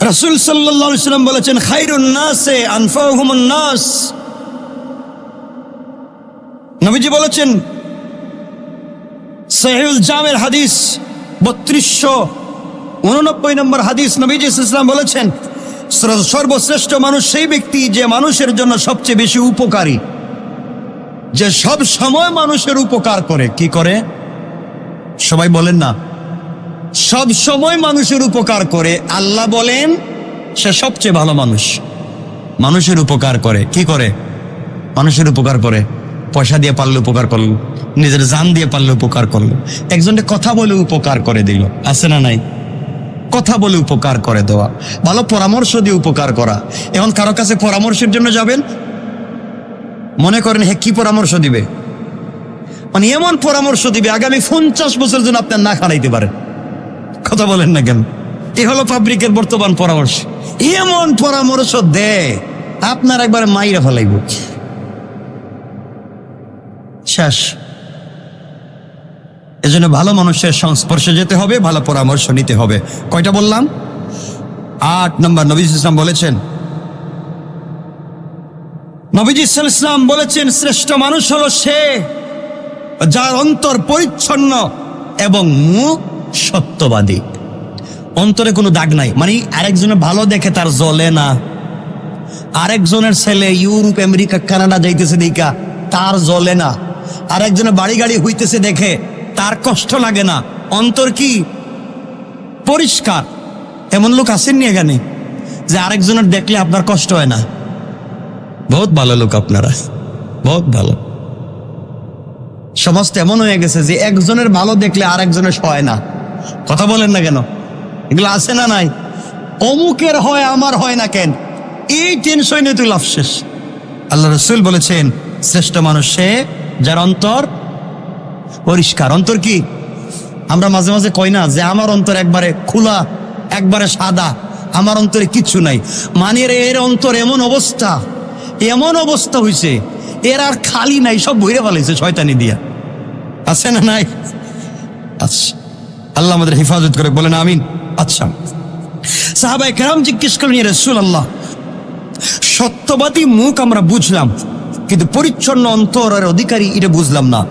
রাসূল সাল্লাল্লাহু আলাইহি ওয়াসাল্লাম বলেছেন, খায়রুন নাসে আনফাউহুমুন নাস। নবীজি বলেছেন, সহিহুল জামের হাদিস 3289 নম্বর হাদিস, নবীজি সাল্লাল্লাহু আলাইহি ওয়াসাল্লাম বলেছেন, সর্বশ্রেষ্ঠ মানুষ সেই ব্যক্তি যে মানুষের জন্য সবচেয়ে বেশি উপকারী, যে সব সময় মানুষের উপকার করে। কি করে? সবাই বলেন না, সব সময় মানুষের উপকার করে। আল্লাহ বলেন সে সবচেয়ে ভালো মানুষ, মানুষের উপকার করে। কি করে? মানুষের উপকার করে। পয়সা দিয়ে পারলে উপকার করলো, নিজের জান দিয়ে পারলে উপকার করলো, একজনকে কথা বলে উপকার করে দিল, আছে না নাই? কথা বলে উপকার করে দেওয়া, ভালো পরামর্শ দিয়ে উপকার করা। এখন কারো কাছে পরামর্শের জন্য যাবেন, মনে করেন হে কি পরামর্শ দিবে, মানে এমন পরামর্শ দিবে আগামী 50 বছর জন্য আপনার না খাড়াইতে পারেন। কথা বলেন না কেন? এ হলো পাবলিকের বর্তমান পরামর্শ। এমন পরামর্শ দেয় আপনার একবারে মাইরা ফেলাইব, শেষ। এজন্য ভালো মানুষের সংস্পর্শে যেতে হবে, ভালো পরামর্শ নিতে হবে। কয়টা বললাম? 8 নম্বর। নবী সাল্লাল্লাহু আলাইহি ওয়াসাল্লাম বলেছেন, নবীজি সাল্লাল্লাহু আলাইহি ওয়াসাল্লাম বলেছেন, শ্রেষ্ঠ মানুষ হলো সে যার অন্তর পরিচ্ছন্ন এবং মুখ সত্যবাদী। অন্তরে কোনো দাগ নাই, মানে আরেকজনের ভালো দেখে তার জ্বলে না, আরেকজনের ছেলে ইউরোপ আমেরিকা কানাডা যাইতেছে দেখা তার জ্বলে না, আরেকজনের বাড়ি গাড়ি হইতেছে দেখে তার কষ্ট লাগে না। অন্তর কি? পরিষ্কার। এমন লোক আসেননি এখানে যে আরেকজনের দেখলে আপনার কষ্ট হয় না? বহুত ভালো লোক আপনারা, বহুত ভালো। সমাজটা এমন হয়ে গেছে যে একজনের ভালো দেখলে আরেকজনের হয় না। কথা বলেন না কেন? এগুলো আছে না নাই? অমুকের হয় আমার হয় না কেন, এই টেনশনে তুই লাভ শেষ। আল্লাহ রাসূল বলেছেন, শ্রেষ্ঠ মানুষ সে যার অন্তর পরিষ্কার। অন্তর কি? আমরা মাঝে মাঝে কই না যে আমার অন্তর একবারে খোলা, একবারে সাদা, আমার অন্তরে কিচ্ছু নাই। মানে এর অন্তর এমন অবস্থা হইছে, এর আর খালি নাই, সব ভরে ফেলাইছে শয়তানি দিয়া। আছে না নাই? আচ্ছা, আল্লাহ আমাদের হেফাজত করে, বলেন আমিন। আচ্ছা, সাহাবায়ে কেরাম জিজ্ঞেস করলেন, ইয়া রাসূলুল্লাহ, সত্যবাদী মুখ আমরা বুঝলাম, কিন্তু পরিচ্ছন্ন অন্তরের অধিকারী এটা বুঝলাম না।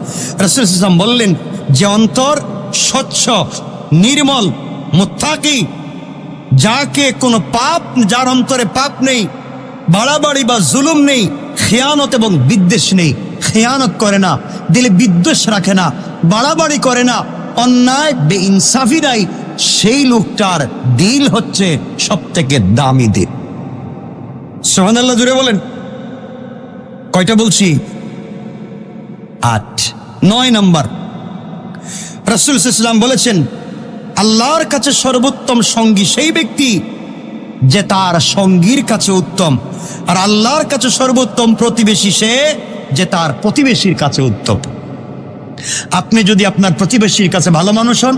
রাসূল সাল্লাল্লাহু আলাইহি ওয়াসাল্লাম বললেন, যে অন্তর স্বচ্ছ, নির্মল, মুত্তাকি, যাকে কোনো পাপ, যার অন্তরে পাপ নেই, বাড়াবাড়ি বা জুলুম নেই, খেয়ানত এবং বিদ্বেষ নেই, খেয়ানত করে না, দিলে বিদ্বেষ রাখে না, বাড়াবাড়ি করে না, অন্যায় বেইনসাফি নাই, সেই লোকটার দিল হচ্ছে সব থেকে দামি দিল। সুবহানাল্লাহ, জুড়ে বলেন। কয়টা বলছি? 8। 9 নম্বর, রাসূল সাল্লাল্লাহু আলাইহি ওয়াসাল্লাম বলেছেন, আল্লাহর কাছে সর্বোত্তম সঙ্গী সেই ব্যক্তি যে তার সঙ্গীর কাছে উত্তম, আর আল্লাহর কাছে সর্বোত্তম প্রতিবেশী সে যে তার প্রতিবেশীর কাছে উত্তম। আপনি যদি আপনার প্রতিবেশীর কাছে ভালো মানুষ হন,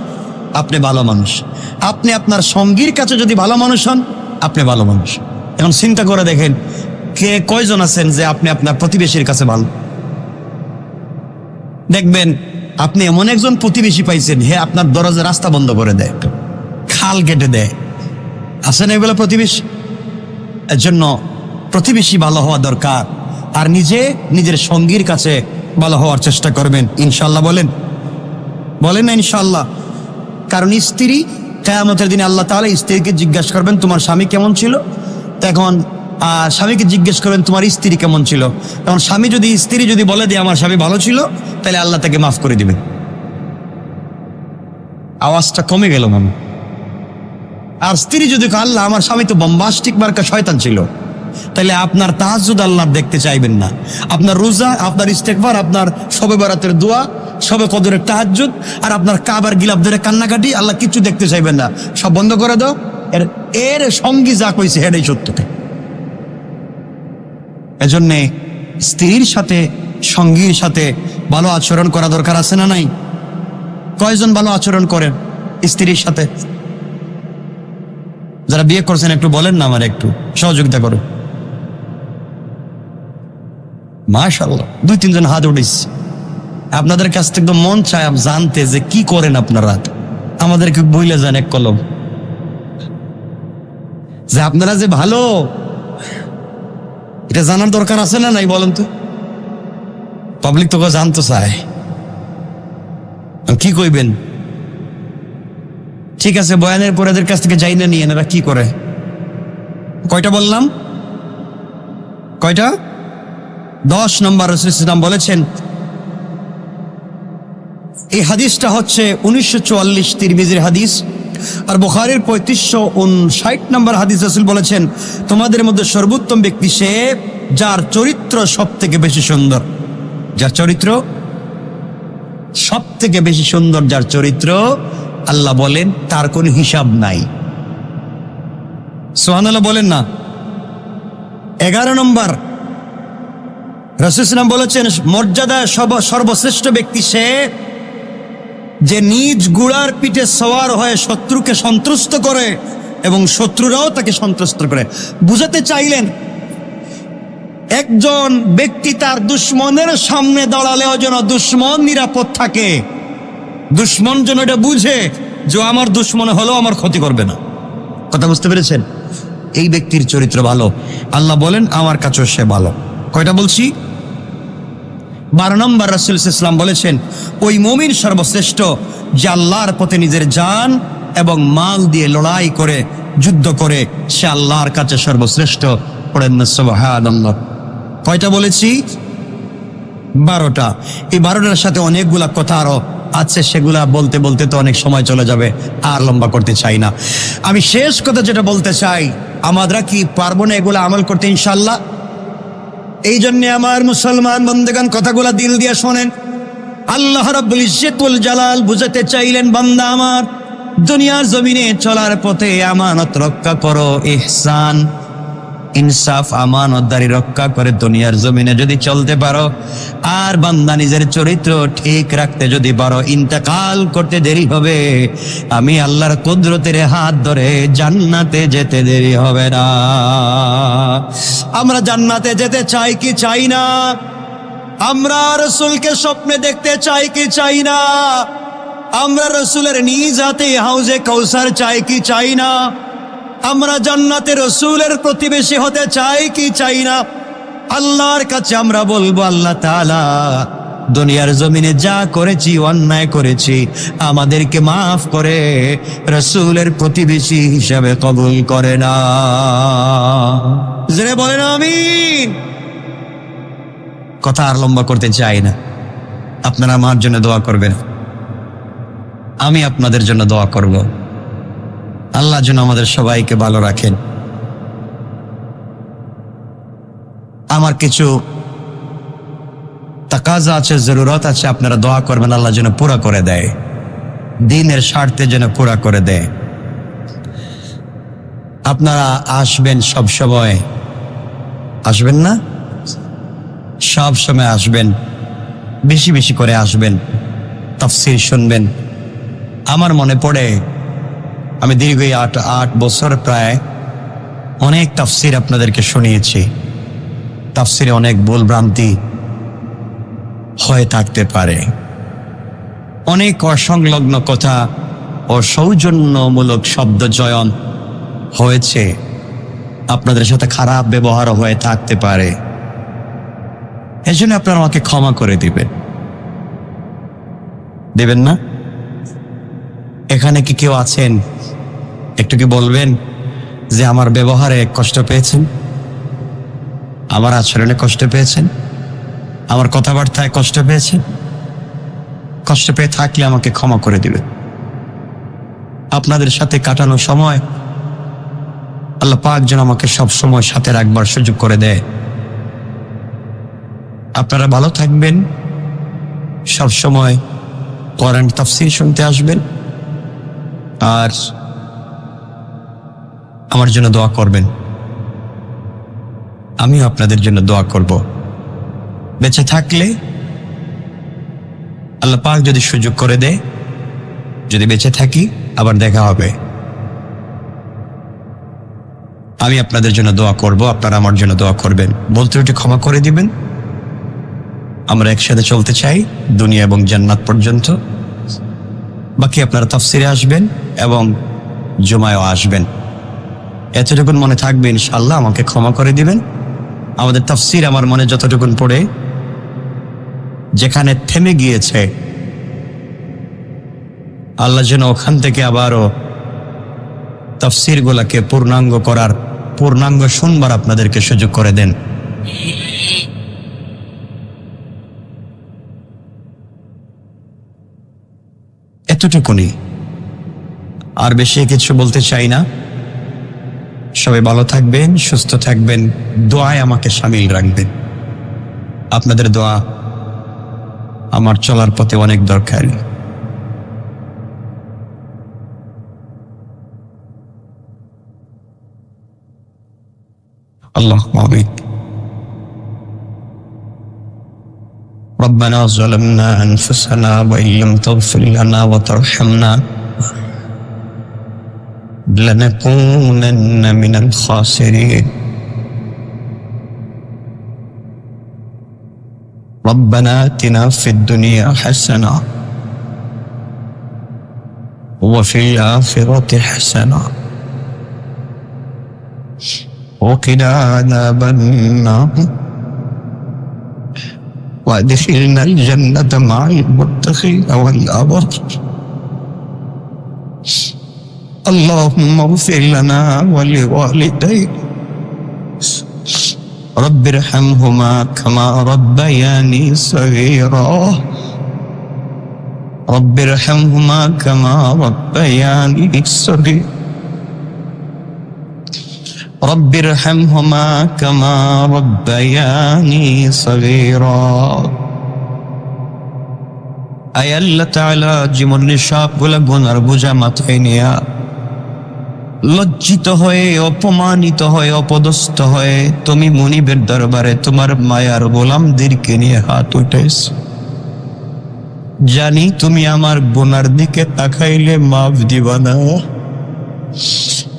আপনি ভালো মানুষ। আপনি আপনার সঙ্গীর কাছে যদি ভালো মানুষ হন, আপনি ভালো মানুষ। এখন চিন্তা করে দেখেন, কে কয়জন আছেন যে আপনি আপনার প্রতিবেশীর কাছে ভালো? দেখবেন আপনি এমন একজন প্রতিবেশী পাইছেন, হে আপনার দরজার রাস্তা বন্ধ করে দেয়, খাল কেটে দেয়। আছেন এগুলো প্রতিবেশী? এর জন্য প্রতিবেশী ভালো হওয়া দরকার, আর নিজের সঙ্গীর কাছে ভালো হওয়ার চেষ্টা করবেন ইনশাল্লাহ। বলেন না ইনশাল্লাহ? কারণ স্ত্রী, কিয়ামতের দিনে আল্লাহ তাআলা স্ত্রীকে জিজ্ঞাসা করবেন তোমার স্বামী কেমন ছিল। তখন স্বামীকে জিজ্ঞেস করবেন তোমার স্ত্রী কেমন ছিল। তখন স্ত্রী যদি বলে দিয়ে আমার স্বামী ভালো ছিল, তাহলে আল্লাহ তাকে মাফ করে দিবেন। আওয়াজটা কমে গেল মামা। আর স্ত্রী যদি আল্লাহ আমার স্বামী তো বম্বাস্টিক মার্কা শয়তান ছিল, তাহলে আপনার তাহাজ্জুদ আল্লাহ দেখতে চাইবেন না, আপনার রোজা, আপনার ইস্তেগফার, আপনার শবে বরাতের দোয়া, শবে কদরের তাহাজ্জুদ, আর আপনার কাবার গিলাফ ধরে কান্নাকাটি, আল্লাহ কিচ্ছু দেখতে চাইবেন না, সব বন্ধ করে দাও। এর সঙ্গী যা কইছে হেডাই সত্যকে। এজন্যে স্ত্রীর সাথে, সঙ্গীর সাথে ভালো আচরণ করা দরকার আছে না নাই? কয়জন ভালো আচরণ করেন স্ত্রীর সাথে? যারা বিয়ে করছেন একটু বলেন না, আমার একটু সহযোগিতা করো। মাশাআল্লাহ, 2-3 জন হাত উঠিস। আপনাদের কাছ থেকে একদম মন চায় জানতে যে কি করেন আপনারা। আমাদেরকে বইলে যান এক কলম, যে আপনারা যে ভালো, এটা জানার দরকার আছে না নাই বলেন তো? পাবলিক তোকে জানতে চায়, কি কইবেন? ঠিক আছে, বয়ানের পরে এদের কাছ থেকে যাই না নিয়ে, এরা কি করে? কয়টা বললাম? কয়টা? 10 নম্বর রাসূল সাল্লাল্লাহু আলাইহি ওয়াসাল্লাম বলেছেন, এই হাদিসটা হচ্ছে 1944 তিরমিজির হাদিস, আর বুখারীর 3559 নম্বর হাদিস। রাসূল বলেছেন, তোমাদের মধ্যে সর্বোত্তম ব্যক্তি সে যার চরিত্র সব থেকে বেশি সুন্দর। যার চরিত্র সব থেকে বেশি সুন্দর, যার চরিত্র, আল্লাহ বলেন তার কোনো হিসাব নাই। সুবহানাল্লাহ বলেন না। 11 নম্বর রাসূল সাল্লাল্লাহু আলাইহি ওয়াসাল্লাম বলেছেন, মর্যাদা সর্বশ্রেষ্ঠ ব্যক্তি সে যে নিজ ঘোড়ার পিঠে সওয়ার হয়ে শত্রুকে সন্তুষ্ট করে এবং শত্রুরাও তাকে সন্তুষ্ট করে। বুঝাতে চাইলেন, একজন ব্যক্তি তার দুশ্মনের সামনে দাঁড়ালেও যেন দুশ্মন নিরাপদ থাকে, দুশ্মন যেন এটা বুঝে যে আমার দুশ্মন হলেও আমার ক্ষতি করবে না। কথা বুঝতে পেরেছেন? এই ব্যক্তির চরিত্র ভালো, আল্লাহ বলেন আমার কাছেও সে ভালো। কয়টা বলছি? 12 নম্বর রাসূল সাল্লাল্লাহু আলাইহি ওয়াসাল্লাম বলেছেন, ওই মুমিন সর্বশ্রেষ্ঠ যে আল্লাহর পথে নিজের জান এবং মাল দিয়ে লড়াই করে, যুদ্ধ করে, সে আল্লাহর কাছে সর্বশ্রেষ্ঠ। পড়েন না সুবহানাল্লাহ। কয়টা বলেছি? 12টা। এই 12টার সাথে অনেকগুলা কথা আরো আছে, সেগুলা বলতে বলতে তো অনেক সময় চলে যাবে, আর লম্বা করতে চাই না। আমি শেষ কথা যেটা বলতে চাই, আমরা কি পারবো না এগুলা আমল করতে ইনশাআল্লাহ? এই জন্য আমার মুসলমান বন্দেগান কথাগুলা দিল দিয়ে শোনেন। আল্লাহ রাব্বুল ইজ্জতুল জালাল বুঝাতে চাইলেন, বান্দা আমার, দুনিয়ার জমিনে চলার পথে আমানত রক্ষা করো, ইহসান, ইনসাফ, আমানতদারি রক্ষা করে দুনিয়ার জমিনে যদি চলতে পারো, আর বান্দা নিজের চরিত্র ঠিক রাখতে যদি পারো, ইন্তেকাল করতে দেরি হবে, আমি আল্লাহর কুদরতের হাত ধরে জান্নাতে যেতে দেরি হবে না। আমরা জান্নাতে যেতে চাই কি চাই না? আমরা রাসূলকে স্বপ্নে দেখতে চাই কি চাই না? আমরা রাসূলের নিজ হাতে হাউজে কাউসার চাই কি চাই না? আমরা জান্নাতে রাসূলের প্রতিবেশী হতে চাই কি চাই না? আল্লাহর কাছে আমরা বলবো, আল্লাহ তাআলা, দুনিয়ার জমিনে যা করেছি, অন্যায় করেছি, আমাদেরকে মাফ করে রাসূলের প্রতিবেশী হিসাবে কবুল করে না। জোরে বলেন আমিন। কথা আর লম্বা করতে চাই না। আপনারা আমার জন্য দোয়া করবেন, আমি আপনাদের জন্য দোয়া করব। আল্লাহ যেন আমাদের সবাইকে ভালো রাখেন। আমার কিছু তাকাজা আছে, জরুরত আছে, আপনারা দোয়া করবেন আল্লাহ যেন পুরা করে দেয়, দ্বীনের স্বার্থে যেন পুরা করে দেয়। আপনারা আসবেন সব সময়, আসবেন না? সব সময় আসবেন, বেশি বেশি করে আসবেন, তাফসীর শুনবেন। আমার মনে পড়ে, আমি দীর্ঘ 8 বছর প্রায় অনেক তাফসীর আপনাদেরকে শুনিয়েছি, তাফসীরে অনেক ভুল ভ্রান্তি হয়ে থাকতে পারে, অনেক অসংলগ্ন কথা ও সৌজন্যমূলক শব্দ চয়ন হয়েছে, আপনাদের সাথে খারাপ ব্যবহারও হয়ে থাকতে পারে। এজন্য আপনারা আমাকে ক্ষমা করে দিবেন না? এখানে কি কেউ আছেন একটু কি বলবেন যে আমার ব্যবহারে কষ্ট পেয়েছেন, আমার আচরণে কষ্ট পেয়েছেন, আমার কথাবার্তায় কষ্ট পেয়েছেন? কষ্ট পেয়ে থাকলে আমাকে ক্ষমা করে দিবেন। আপনাদের সাথে কাটানো সময় আল্লাহ পাক যেন আমাকে সব সময় সাথে রাখবার সুযোগ করে দেয়। আপনারা ভালো থাকবেন, সব সময় কোরআন তাফসীর শুনতে আসবেন, আর আমার জন্য দোয়া করবেন। আমিও আপনাদের জন্য দোয়া করব। বেঁচে থাকলে আল্লাহ পাক যদি সুযোগ করে দেয়, যদি বেঁচে থাকি আবার দেখা হবে, আমি আপনাদের জন্য দোয়া করব, আপনারা আমার জন্য দোয়া করবেন। বলতে একটু ক্ষমা করে দিবেন। আমরা একসাথে চলতে চাই দুনিয়া এবং জান্নাত পর্যন্ত। বাকি আপনারা তাফসীরে আসবেন এবং জুমায়ও আসবেন। এতটুকুন মনে থাকবে, ইনশাআল্লাহ আমাকে ক্ষমা করে দিবেন। আমাদের তাফসীর আমার মনে যতটুকুন পড়ে, যেখানে থেমে গিয়েছে আল্লাহ যেন ওখান থেকে আবারও তাফসীর গুলাকে পূর্ণাঙ্গ শুনবার আপনাদেরকে সুযোগ করে দেন। এতটুকুনি, আর বেশি কিছু বলতে চাই না। সবাই ভালো থাকবেন, সুস্থ থাকবেন, দোয়ায় আমাকে শামিল রাখবেন। আপনাদের দোয়া আমার চলার পথে অনেক দরকার। আল্লাহুম্মা আমিন। ربنا ظلمنا أنفسنا وإن لم تغفر لنا وترحمنا لنكونن من الخاسرين. ربنا آتنا في الدنيا حسنة وفي الآخرة حسنة وقنا عذاب النار وادخلنا الجنة مع المتقين والأبرار. اللهم اغفر لنا ولوالدينا رب ارحمهما كما ربياني صغيرا رب ارحمهما كما ربياني صغيرا رب ارحمهما كما ربياني صغيرا. আয় আল্লাহ তাআলা, জীবনের সবগুলো গুনার বোঝা মাথায় নিয়া লজ্জিত হয়ে, অপমানিত হয়ে, অপদস্থ হয়ে তুমি মুনিবের দরবারে তোমার মায়ার গোলামদেরকে নিয়ে হাত উঠাইছো। জানি তুমি আমার গুনার দিকে তাকাইলে মাফ দিবা না।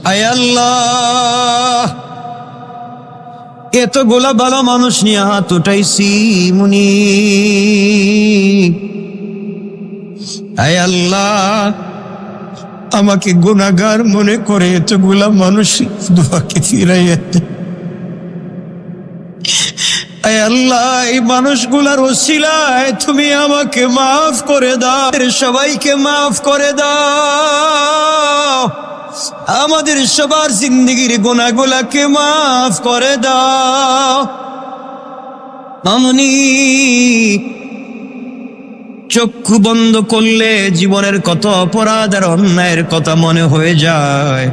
আয় আল্লাহ, এতগুলা ভালো মানুষ নিয়ে হাত উঠাইছি মুনিব। আয় আল্লাহ, আমাকে গুনাহগার মনে করে এতগুলা মানুষ দোয়াকে ফিরাইয়া দে। আয় আল্লাহ, এই মানুষগুলার ওসিলায় তুমি আমাকে মাফ করে দাও, সবাইকে মাফ করে দাও, আমাদের সবার জিন্দেগির গুনাহগুলাকে মাফ করে দাও। আমনি চক্ষু বন্ধ করলে জীবনের কত অপরাধ আর অন্যায়ের কথা মনে হয়ে যায়।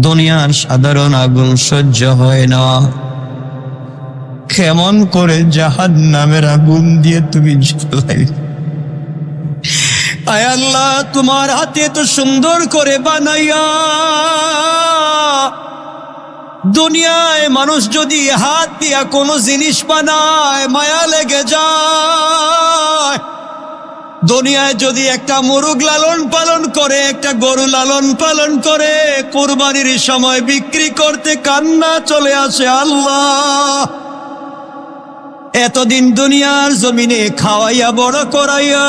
দুনিয়ার সাধারণ আগুন সহ্য হয় না, কেমন করে জাহান্নামের আগুন দিয়ে তুমি জ্বালাই। আয় আল্লাহ, তোমার হাতে তো সুন্দর করে বানাইয়া দুনিয়ায় মানুষ যদি হাত দিয়া কোনো জিনিস বানায় মায়া লেগে যায়। দুনিয়ায় যদি একটা মুরগ লালন পালন করে, একটা গরু লালন পালন করে, কুরবানির সময় বিক্রি করতে কান্না চলে আসে। আল্লাহ, এতদিন দুনিয়ার জমিনে খাওয়াইয়া বড় করাইয়া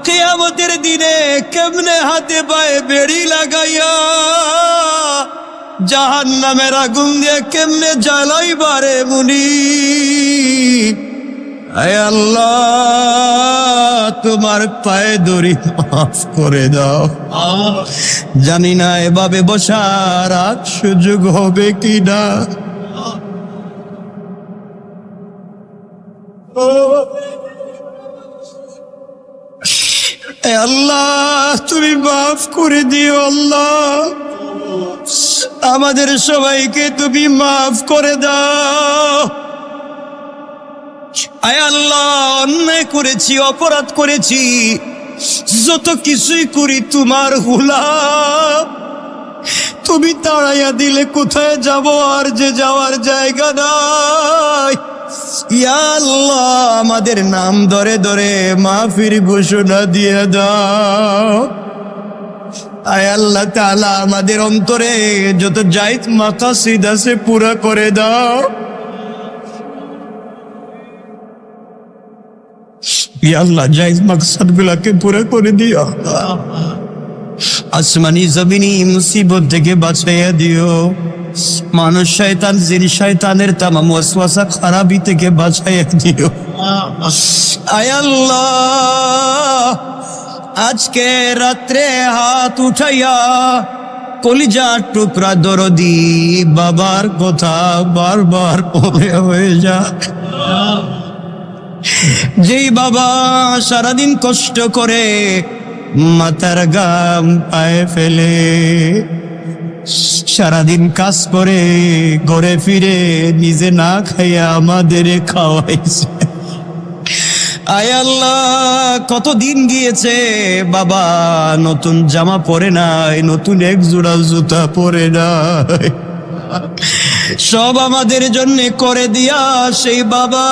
কিয়ামতের দিনে কেমনে হাতে পায়ে বেড়ি লাগাইয়া জাহান্নামের আগুন দিয়ে কেমনে জ্বালাইবারে মুনি। আয় আল্লাহ, তোমার পায়ে ধরি মাফ করে দাও। জানি না এভাবে বসার আর সুযোগ হবে কিনা। আল্লাহ, তুমি মাফ করে দিও। আল্লাহ, আমাদের সবাইকে তুমি মাফ করে দাও। আয় আল্লাহ, অন্যায় করেছি, অপরাধ করেছি, যত কিছুই করি তোমার গোলাম। তুমি তাড়াইয়া দিলে কোথায় যাব, আর যে যাওয়ার জায়গা নাই। ইয়া আল্লাহ, আমাদের নাম ধরে ধরে মাফির ঘোষণা দিয়ে দাও। আয় আল্লাহ তাআলা, আমাদের অন্তরে যত জায়েজ মাকাসিদ আছে পুরা করে দাও। ইয়া আল্লাহ, জায়েজ মাকসাদ গুলাকে পুরা করে দিও। আসমানি জমিনি মুসিবত থেকে বাঁচাইয়া দিও। মানুষ শয়তান জিন শয়তানের তামাম ওয়াসওয়াসা খারাপি থেকে বাঁচাইয়া দিও। আয় আল্লাহ, আজকে রাত্রে হাত উঠাইয়া কলিজার টুকরা দরদি বাবার কথা বারবার পড়ে হয়ে যাক। যেই বাবা সারাদিন কষ্ট করে মাথার ঘাম পায়ে ফেলে, সারাদিন কাজ করে ঘরে ফিরে নিজে না খাইয়া আমাদের খাওয়াইছে। আয় আল্লাহ, কতদিন গিয়েছে বাবা নতুন জামা পরে নাই, নতুন এক জোড়া জুতা পরে নাই, সব আমাদের জন্য করে দিয়া সেই বাবা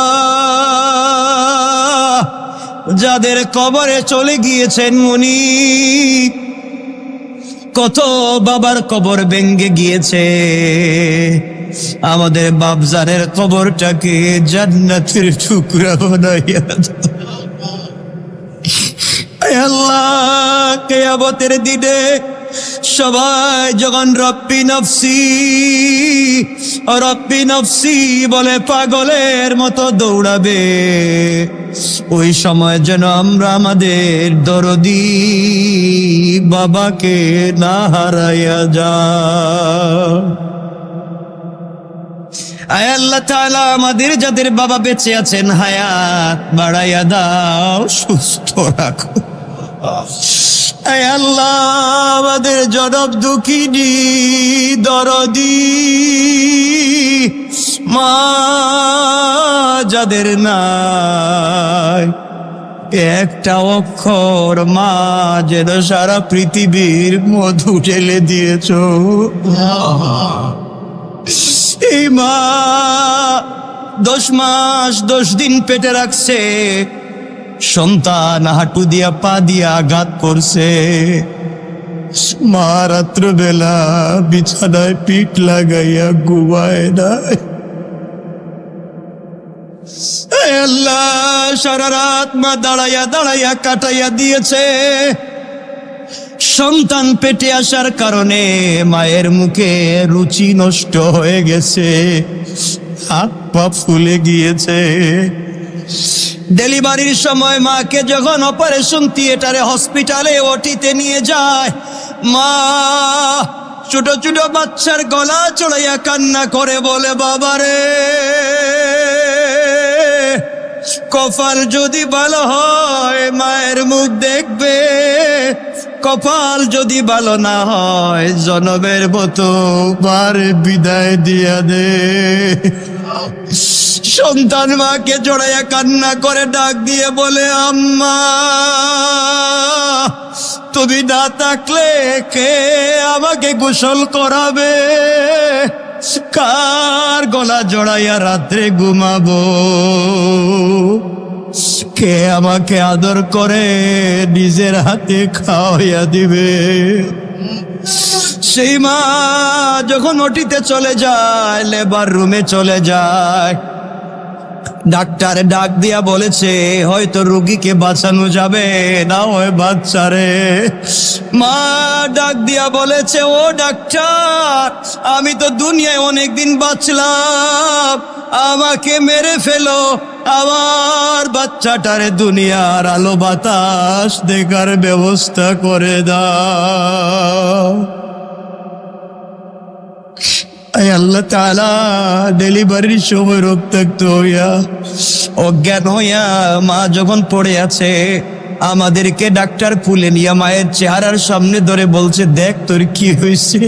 যাদের কবরে চলে গিয়েছেন মুনি। কত বাবার কবর ভেঙ্গে গিয়েছে, আমাদের বাপজানের কবরটাকে জান্নাতের টুকরা বানাইয়া দাও। আল্লাহ, কিয়ামতের দিনে সবাই যখন রব্বি নফসি রব্বি নফসি বলে পাগলের মতো দৌড়াবে, ওই সময় যেন আমরা আমাদের দরদি বাবাকে না হারাইয়া যাই। আয় আল্লাহ তাআলা, আমাদের যাদের বাবা বেঁচে আছেন হায়াত বাড়াইয়া দাও, সুস্থ রাখো। আয় আল্লাহ, আমাদের জনম দুঃখিনী দরদি মা যাদের নাই, একটা অক্ষর মা যেন সারা পৃথিবীর মধু ঢেলে দিয়েছ। এই মা 10 মাস 10 দিন পেটে রাখছে, সন্তান হাঁটু দিয়া পা দিয়া আঘাত করছে, মা রাত্রবেলা বিছানায় পিঠ লাগাইয়া ঘুমায় নাই। আল্লাহ, সারা রাত মা দাঁড়াইয়া দাঁড়াইয়া কাটাইয়া দিয়েছে। সন্তান পেটে আসার কারণে মায়ের মুখে রুচি নষ্ট হয়ে গেছে, হাত পা ফুলে গিয়েছে। ডেলিভারির সময় মাকে যখন অপারেশন থিয়েটারে হসপিটালে ওটিতে নিয়ে যায়, মা ছোট ছোট বাচ্চার গলা চড়াইয়া কান্না করে বলে, বাবারে কপাল যদি ভালো হয় মায়ের মুখ দেখবে, কপাল যদি ভালো না হয় জনমের মতো মারে বিদায় দিয়া দে। সন্তান মাকে জড়াইয়া কান্না করে ডাক দিয়ে বলে, আম্মা তুমি না থাকলে কে আমাকে গোসল করাবে, কার গলা জড়াইয়া রাত্রে ঘুমাবো। কে আমাকে আদর করে নিজের হাতে খাওয়াইয়া দিবে? সেই মা যখন ওটিতে চলে যায়, লেবার রুমে চলে যায়, ডাক্তার ডাক দিয়া বলেছে হয়তো রোগীকে বাঁচানো যাবে না, ওই বাচ্চারে। মা ডাক দিয়া বলেছে, ও ডাক্তার, আমি তো দুনিয়ায় অনেকদিন বাঁচলাম, আমাকে মেরে ফেলো, আমার বাচ্চাটারে দুনিয়ার আলো বাতাস দেখার ব্যবস্থা করে দাও। আল্লাহ তাআলা ডেলিভারির সময় রক্তাক্ত হইয়া অজ্ঞান হইয়া মা যখন পড়ে আছে, আমাদেরকে ডাক্তার খুলে নিয়ে মায়ের চেহারার সামনে ধরে বলছে, দেখ তোর কি হয়েছে।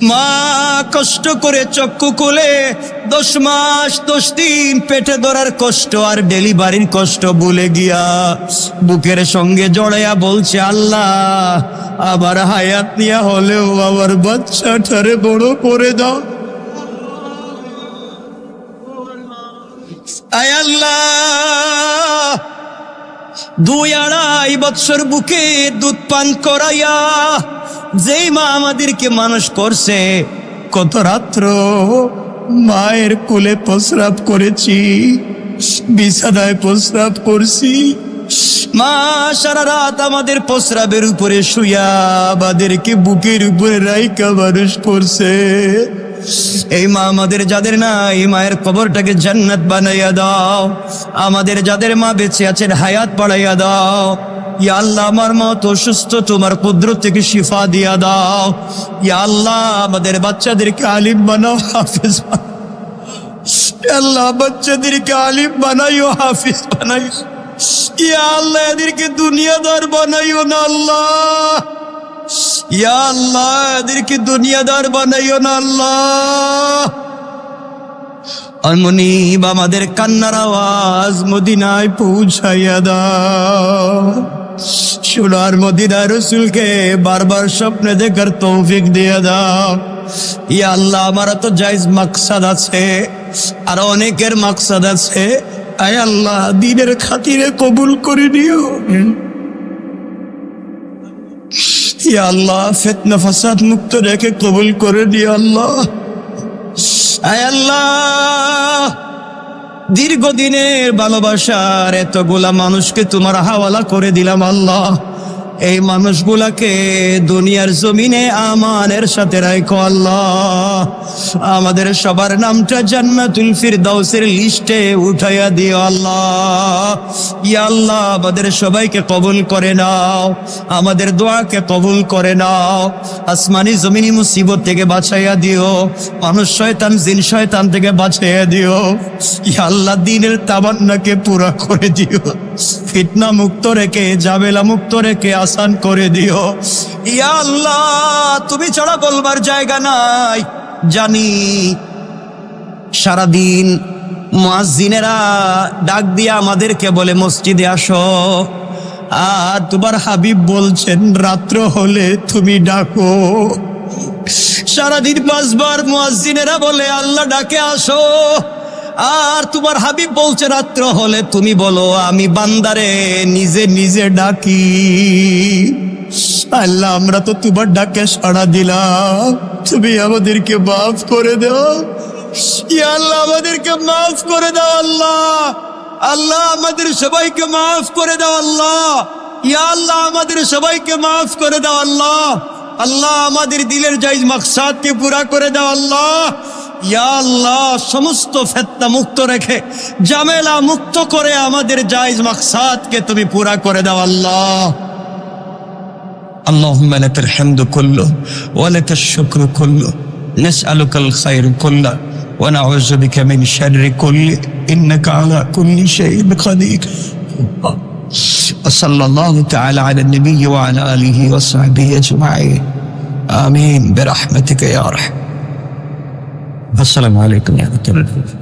মা কষ্ট করে চক্ষু খুলে 10 মাস 10 দিন পেটে ধরার কষ্ট আর ডেলিভারির কষ্ট ভুলে গিয়া বুকের সঙ্গে জড়াইয়া বলছে, আল্লাহ আবার হায়াত নিয়া হলেও আমার বাচ্চাটারে বড় করে দাও। আয় আল্লাহ, 2-2.5 বছর বুকে দুধ পান করাইয়া যেই মা আমাদেরকে মানুষ করছে, কত রাত্র মায়ের কোলে প্রস্রাব করেছি, বিছানায় প্রস্রাব করছি। মা সারা রাত আমাদের প্রস্রাবের উপরে শুয়া আমাদেরকে বুকের উপরে রাইকা মানুষ করছে। এই মা আমাদের যাদের নাই, মায়ের কবরটাকে জান্নাত বানাইয়া দাও। আমাদের যাদের মা বেঁচে আছেন হায়াত বাড়াইয়া দাও। ইয়া আল্লাহ, আমার মত অসুস্থ, তোমার কুদরত থেকে শিফা দিয়া দাও। ইয়া আল্লাহ, আমাদের বাচ্চাদেরকে আলিম বানাও, হাফেজ বানাও। আল্লাহ, বাচ্চাদেরকে আলিম বানাইও, হাফেজ বানাইও। ইয়া আল্লাহ, এদেরকে দুনিয়াদার বানাইও না আল্লাহ। ইয়া আল্লাহ, এদেরকে দুনিয়াদার বানাইও না আল্লাহ। অমনিব আমাদের কান্নার আওয়াজ মদিনায় পৌঁছাইয়া দাও। সোনার মদিনা রসুলকে বারবার স্বপ্নে দেখার তৌফিক দিয়ে দাও। ইয়া আল্লাহ, আমারও তো জায়েজ মাকসাদ আছে, আর অনেকের মাকসাদ আছে। আয় আল্লাহ, দ্বীনের খাতিরে কবুল করে নিও। ইয়া আল্লাহ, ফিতনা ফাসাদ মুক্ত রেখে কবুল করে নিও আল্লাহ। আয় আল্লাহ, দীর্ঘদিনের ভালোবাসার এতগুলা মানুষকে তোমার হাওয়ালা করে দিলাম আল্লাহ। এই মানুষগুলাকে দুনিয়ার জমিনে আমানের সাথে রাখো আল্লাহ। আমাদের সবার নামটা জান্নাতুল ফিরদাউসের লিস্টে উঠাইয়া দিও আল্লাহ। ইয়া আল্লাহ, আমাদের সবাইকে কবুল করে নাও, আমাদের দোয়াকে কবুল করে নাও। আসমানি জমিনি মুসিবত থেকে বাঁচাইয়া দিও, মানুষ শয়তান জিন শয়তান থেকে বাঁচাইয়া দিও। ইয়া আল্লাহ, দ্বীনের তামান্নাকে পুরা করে দিও, ফিতনা মুক্ত রেখে, ঝামেলা মুক্ত রেখে আসান করে দিও। ইয়া আল্লাহ, তুমি ছাড়া বলবার জায়গা নাই। জানি সারাদিন মুয়াজ্জিনেরা ডাক দিয়া আমাদেরকে বলে মসজিদে আসো, আর তোমার হাবিব বলছেন রাত্র হলে তুমি ডাকো। সারাদিন 5 বার মুয়াজ্জিনেরা বলে আল্লাহ ডাকে আসো, আর তোমার হাবিব বলছে রাত্র হলে তুমি বলো আমি বান্দারে নিজে নিজে ডাকি। আল্লাহ, আমরা তো তোমার ডাকে সাড়া দিলাম, তুমি আমাদেরকে মাফ করে দাও। ইয়া আল্লাহ, আমাদেরকে মাফ করে দাও আল্লাহ। আল্লাহ, আমাদের সবাইকে মাফ করে দাও আল্লাহ। ইয়া আল্লাহ, আমাদের সবাইকে মাফ করে দাও আল্লাহ। আল্লাহ, আমাদের দিলের জায়েজ মাকসাদকে পুরা করে দাও আল্লাহ। ইয়া আল্লাহ, সমস্ত ফিতনা মুক্ত রেখে, ঝামেলা মুক্ত করে আমাদের জায়েজ মাকসাদকে তুমি পুরা করে দাও আল্লাহ। اللهم لك الحمد كله ولك الشكر كله، نسألك الخير كله ونعوذ بك من شر كله، إنك على كل شيء قدير. وصلى الله تعالى على النبي وعلى آله وصحبه أجمعين، آمين برحمتك يا أرحم. السلام عليكم يا رب.